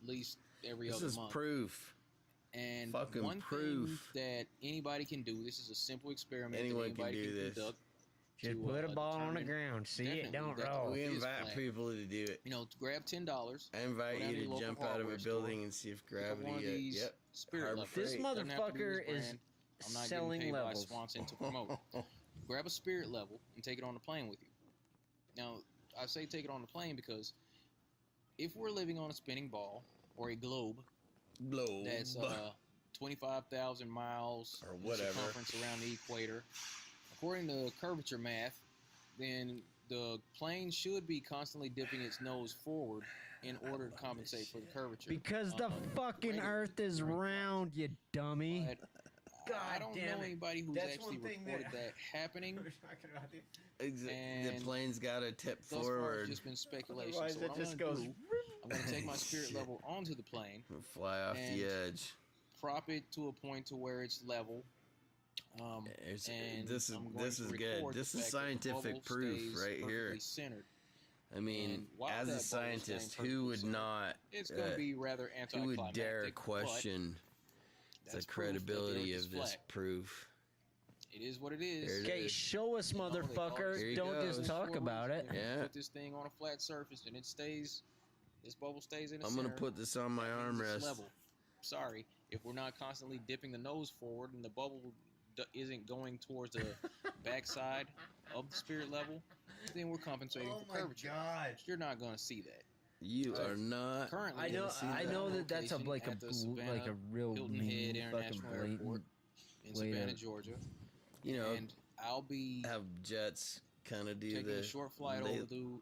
least every other month. This is proof. And fucking one proof thing that anybody can do, this is a simple experiment Anyone that anybody can do this. Conduct. Just put a ball on the ground, see it don't roll. We invite people to do it. Grab $10. I invite you to jump out of a building and see if gravity. This motherfucker is I'm not selling getting paid levels. by Swanson to promote. Grab a spirit level and take it on the plane with you. Now, I say take it on the plane because if we're living on a spinning ball or a globe, that's 25,000 miles or whatever circumference around the equator, according to curvature math, then the plane should be constantly dipping its nose forward in order to compensate for the curvature. Because the fucking Earth is round, you dummy. I don't know anybody who's actually reported that happening. The plane's got to tip Thus far, forward. it's just been speculation. Otherwise So what it I'm just gonna goes do, I'm going to take my spirit level onto the plane. Fly off and the edge. Prop it to a point to where it's level. This is good. This is scientific proof right here. Centered. I mean, as a scientist, who would not? It's going to be rather who would dare anticlimactic, question the credibility of this proof? It is what it is. Okay, show us, motherfucker. Don't just talk about it. Yeah. Put this thing on a flat surface and it stays. This bubble stays in the I'm center. gonna put this on my armrest. Level. Sorry, if we're not constantly dipping the nose forward and the bubble isn't going towards the backside of the spirit level, then we're compensating for curvature. God. You're not gonna see that. You are not. Currently, I know that that's a like a real Hilton Head fucking International Airport blatant in Savannah, Georgia. And I'll be have jets kind of do taking a short flight over to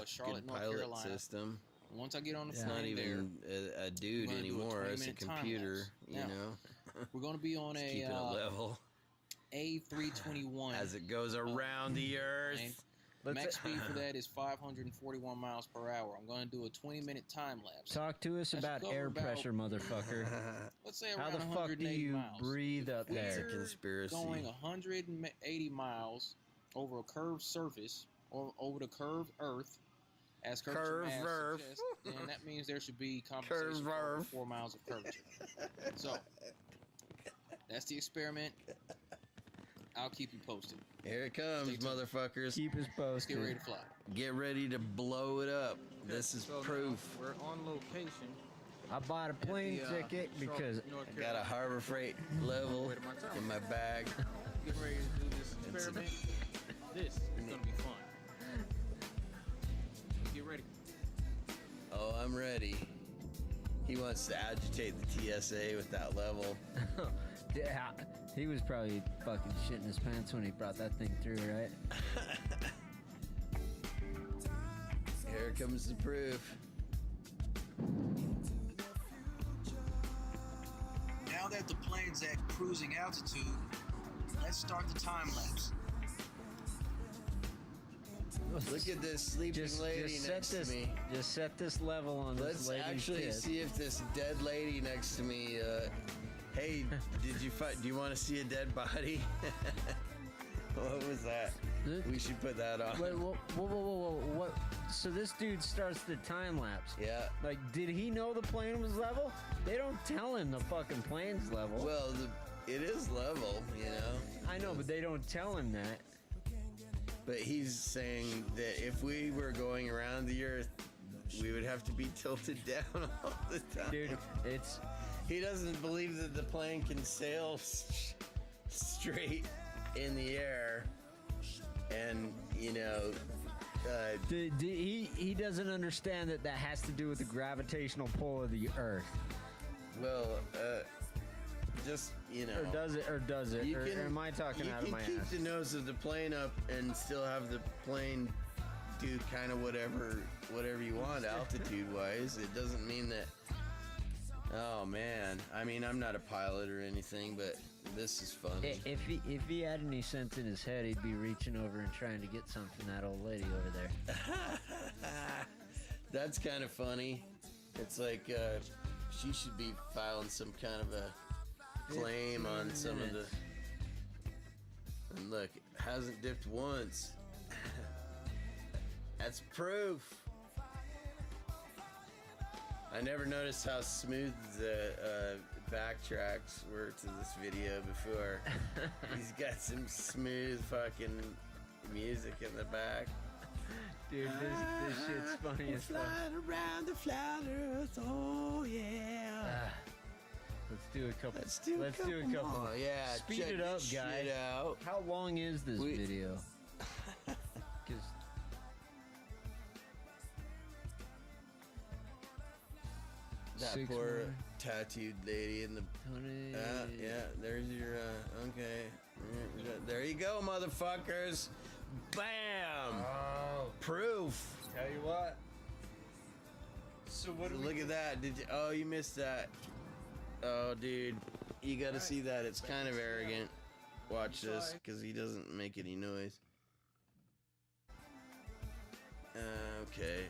Charlotte, North Carolina. System. Once I get on the It's plane, not even a dude anymore. It's a computer. You know. We're going to be on keep it level. A321 as it goes around the Earth. Max speed for that is 541 miles per hour. I'm going to do a 20-minute time lapse. Talk to us about air pressure, motherfucker. Let's say how around the fuck do you miles. breathe up there? Conspiracy. Going 180 miles over a curved surface or over the curved Earth, as curvature mass suggests, then that means there should be compensation for 4 miles of curvature. So that's the experiment. I'll keep you posted. Here it comes, motherfuckers. Keep us posted. Get ready to fly. Get ready to blow it up. This is proof. We're on location. I bought a plane ticket because I got a Harbor Freight level in my bag. Get ready to do this experiment. This is going to be fun. Get ready. Oh, I'm ready. He wants to agitate the TSA with that level. Yeah, he was probably fucking shitting his pants when he brought that thing through, right? Here comes the proof. Now that the plane's at cruising altitude, let's start the time lapse. Look at this sleeping lady next to me. Just set this level on this lady's Let's actually see if this dead lady next to me. Hey, do you want to see a dead body? What was that? We should put that on. Wait, whoa. What? So this dude starts the time lapse. Yeah. Like, did he know the plane was level? They don't tell him the fucking plane's level. Well, it is level, you know. I know, but they don't tell him that. But he's saying that if we were going around the Earth, we would have to be tilted down all the time. Dude, he doesn't believe that the plane can sail straight in the air, and you know, he doesn't understand that has to do with the gravitational pull of the Earth. Well, just, you know. Or does it? Or am I talking out of my ass? You can keep the nose of the plane up and still have the plane do kind of whatever you want altitude-wise. It doesn't mean that. Oh man, I mean, I'm not a pilot or anything, but this is fun. If he had any sense in his head, he'd be reaching over and trying to get something from that old lady over there. That's kind of funny. It's like she should be filing some kind of a claim on some of the. And look, it hasn't dipped once. That's proof. I never noticed how smooth the backtracks were to this video before. He's got some smooth fucking music in the back. Dude, this shit's funny as fuck. Flying around the flat Earth, oh yeah. Let's do a couple. Let's do a couple. More. Yeah, speed it up, guys. How long is this video? That poor tattooed lady in the. Yeah, there's your. Okay. There you go, motherfuckers. Bam! Oh. Proof. Tell you what. So what do Look at that. Did you? Oh, you missed that. Oh, dude. You gotta see that. It's kind of arrogant. Watch this, because he doesn't make any noise. Okay.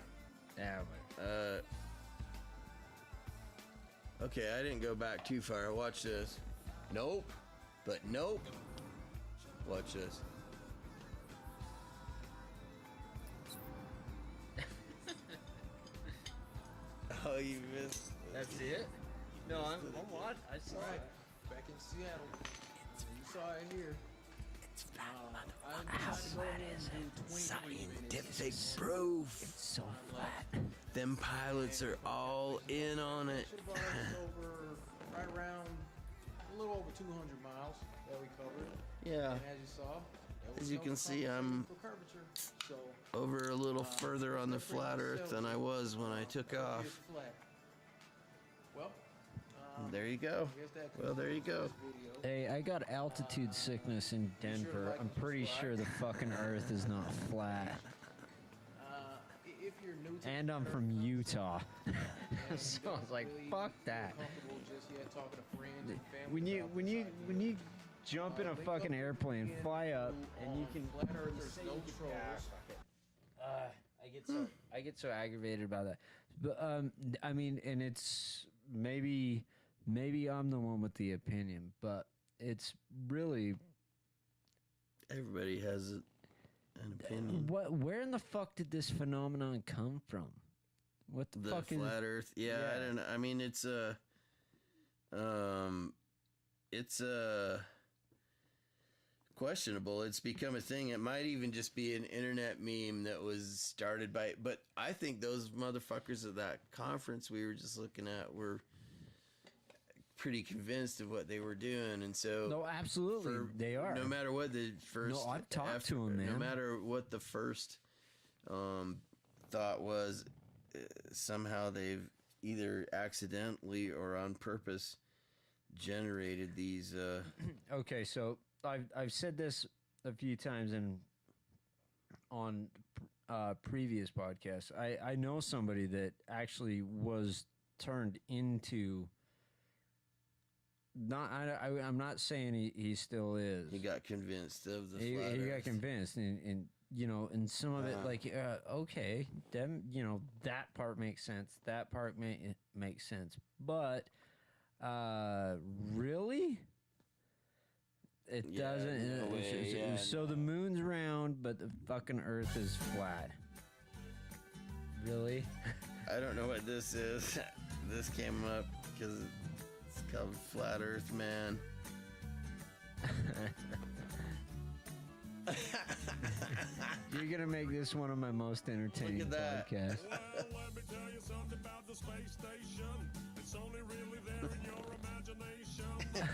Okay, I didn't go back too far. Watch this. Nope. But nope. Watch this. Oh, you missed. That's it? No, I'm what? I saw it. Back in Seattle. You saw it here. How flat is it? Scientific proof. It's so flat. Them pilots are all in on it. Right around a little over 200 miles that we covered. Yeah. And as you saw, as you can see, I'm over a little further on the flat Earth than I was when I took off. Well, there you go. Well, there you go. Hey, I got altitude sickness in Denver. I'm pretty sure the fucking Earth is not flat. If you're new to and I'm from Utah. So I was like, fuck that. When you jump in a fucking airplane, fly up, and you can. Flat Earthers, no trolls. I get so aggravated about that. But I mean, and it's maybe I'm the one with the opinion, but it's really everybody has an opinion. Where in the fuck did this phenomenon come from? What the fuck is flat Earth? Yeah, I don't know. I mean, it's questionable. It's become a thing. It might even just be an internet meme that was started by. But I think those motherfuckers at that conference we were just looking at were pretty convinced of what they were doing, and so no, absolutely, they are. No matter what the first, no, I've talked to them, man. No matter what the first thought was, somehow they've either accidentally or on purpose generated these. Okay, so I've said this a few times on previous podcasts. I know somebody that actually was turned into. I'm not saying he still is. He got convinced of the he flat Earth. got convinced, and you know, and some of it like okay, them, you know, that part makes sense. That part makes sense, but really, it doesn't. No way, so the moon's round, but the fucking Earth is flat. Really? I don't know what this is. This came up because it's called Flat Earth Man. You're gonna make this one of my most entertaining podcasts. Well, let me tell you something about the space station. It's only really there in your imagination. It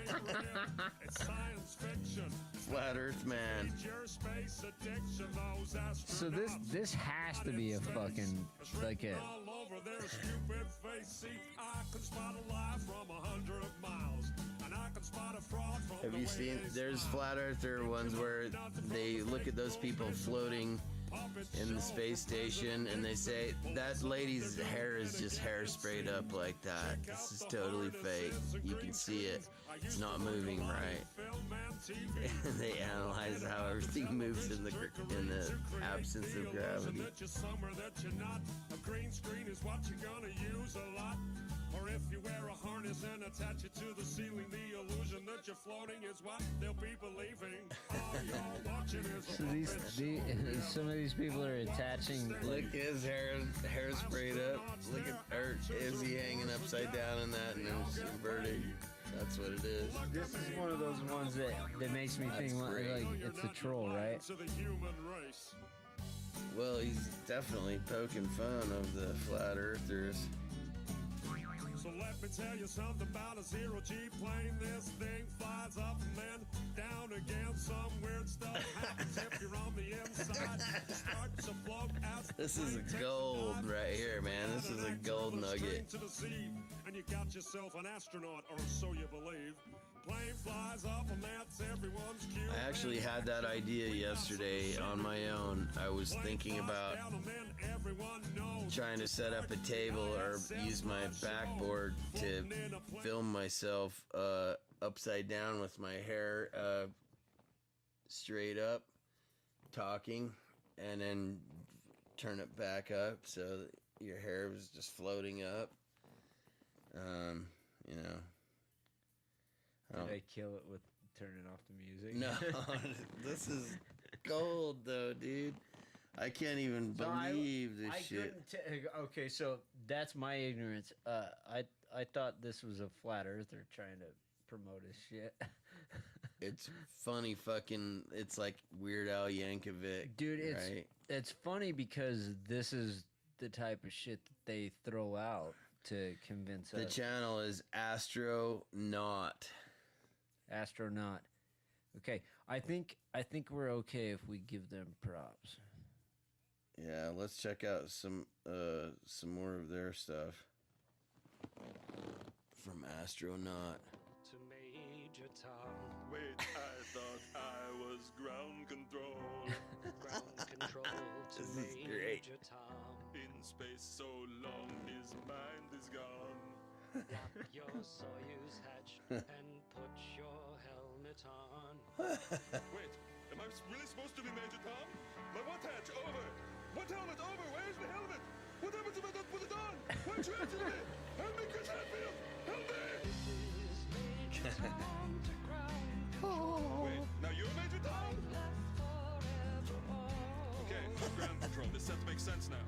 ain't real. It's science fiction. Flat Earth Man. Your space addiction, those So this has to be a fucking like a. all over their stupid face. See, I can spot a lie from 100 miles, and I can spot a fraud from Have you seen? There's flat earther ones where they look at those people floating in the space station and they say that lady's hair is just hair sprayed up like that. This is totally fake. You can see it. It's not moving right. And they analyze how everything moves in the absence of gravity. A green screen is what you're gonna use a lot. Or if you wear a harness and attach it to the ceiling, the illusion that you're floating is what they'll be believing. All you're watching is So some of these people are attaching. Look at his hair sprayed up. Look at, or is he hanging upside down in that and then it's inverted? That's what it is. This is one of those ones that makes me think like it's a troll, right? Well, he's definitely poking fun of the flat earthers. So let me tell you something about a zero-G plane. This thing flies up and then down again. Some weird stuff happens if you're on the inside. Starts to float as This is gold right here, man. This is a gold nugget. to the sea, and you got yourself an astronaut, or so you believe. Plane flies up and that's everyone's cue. I actually had that idea yesterday on my own. I was thinking about trying to set up a table or use my backboard to film myself upside down with my hair straight up, talking, and then turn it back up so that your hair was just floating up. You know. Did I kill it with turning off the music? No, this is gold though, dude. I can't even believe this shit. Okay, so that's my ignorance. I thought this was a flat earther trying to promote his shit. It's funny fucking. It's like Weird Al Yankovic, dude. Right? It's funny because this is the type of shit that they throw out to convince us. The channel is Astronaut. Astronaut. Okay, I think we're okay if we give them props. Yeah, let's check out some more of their stuff from Astronaut. To Major Tom. Wait, I thought I was ground control. Ground control to This is great. Major Tom. In space so long, his mind is gone. Lock your Soyuz hatch and put your helmet on. Wait, am I really supposed to be Major Tom? My what hatch? Over. helmet over. Where's the helmet? What happens if I don't put it on? Why'd you answer me? Help me, Chris Hadfield! Help me! Wait, now you're Major Tom? Okay, ground control. This set makes sense now.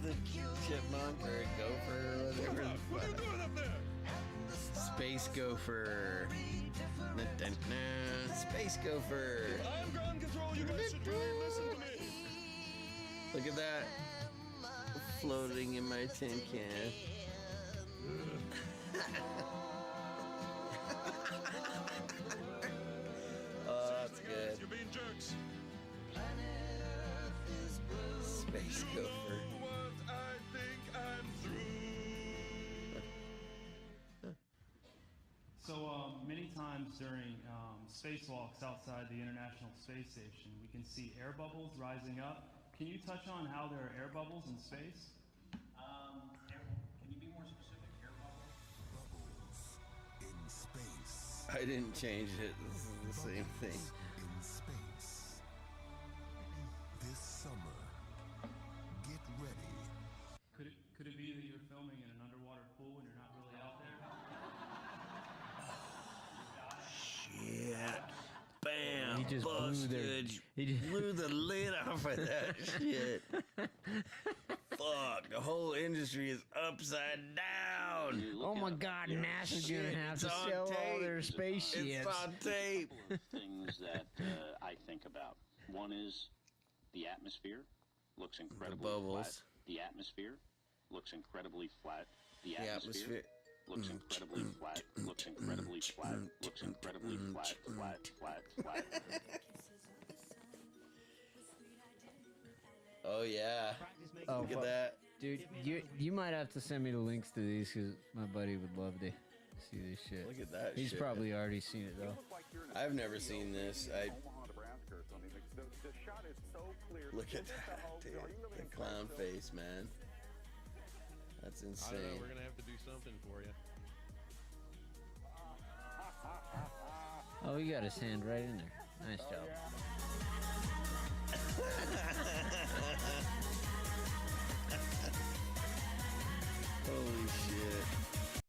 The chipmunk or gopher or whatever. What are you doing up there? Space gopher. Space gopher. I'm ground control. You guys should really listen to me. Look at that. Floating in my tin can. Oh, that's good. You're being jerks. Space gopher. I think I'm through. So many times during spacewalks outside the International Space Station, we can see air bubbles rising up. Can you touch on how there are air bubbles in space? Can you be more specific? Air bubbles? Bubbles in space. I didn't change it. This is the same thing. In space. This summer. Get ready. Could it be that you're filming in an underwater pool and you're not really out there? Shit. Bam. He just busted. He just blew the lid off of that shit. Fuck. The whole industry is upside down. Oh my God, NASA's gonna have to sell all their spaceships. It's on tape. Things that I think about. One is the atmosphere looks incredibly flat. The atmosphere looks incredibly flat. The atmosphere looks incredibly flat. Looks incredibly flat. Looks incredibly flat. Flat. Oh yeah. Oh, look at that. Dude, you might have to send me the links to these because my buddy would love to see this shit. Look at that He's shit. probably already seen it though. I've never seen this. Look at that, dude. The clown face, man. That's insane. I don't know, we're gonna have to do something for you. Oh, you got his hand right in there. Nice job.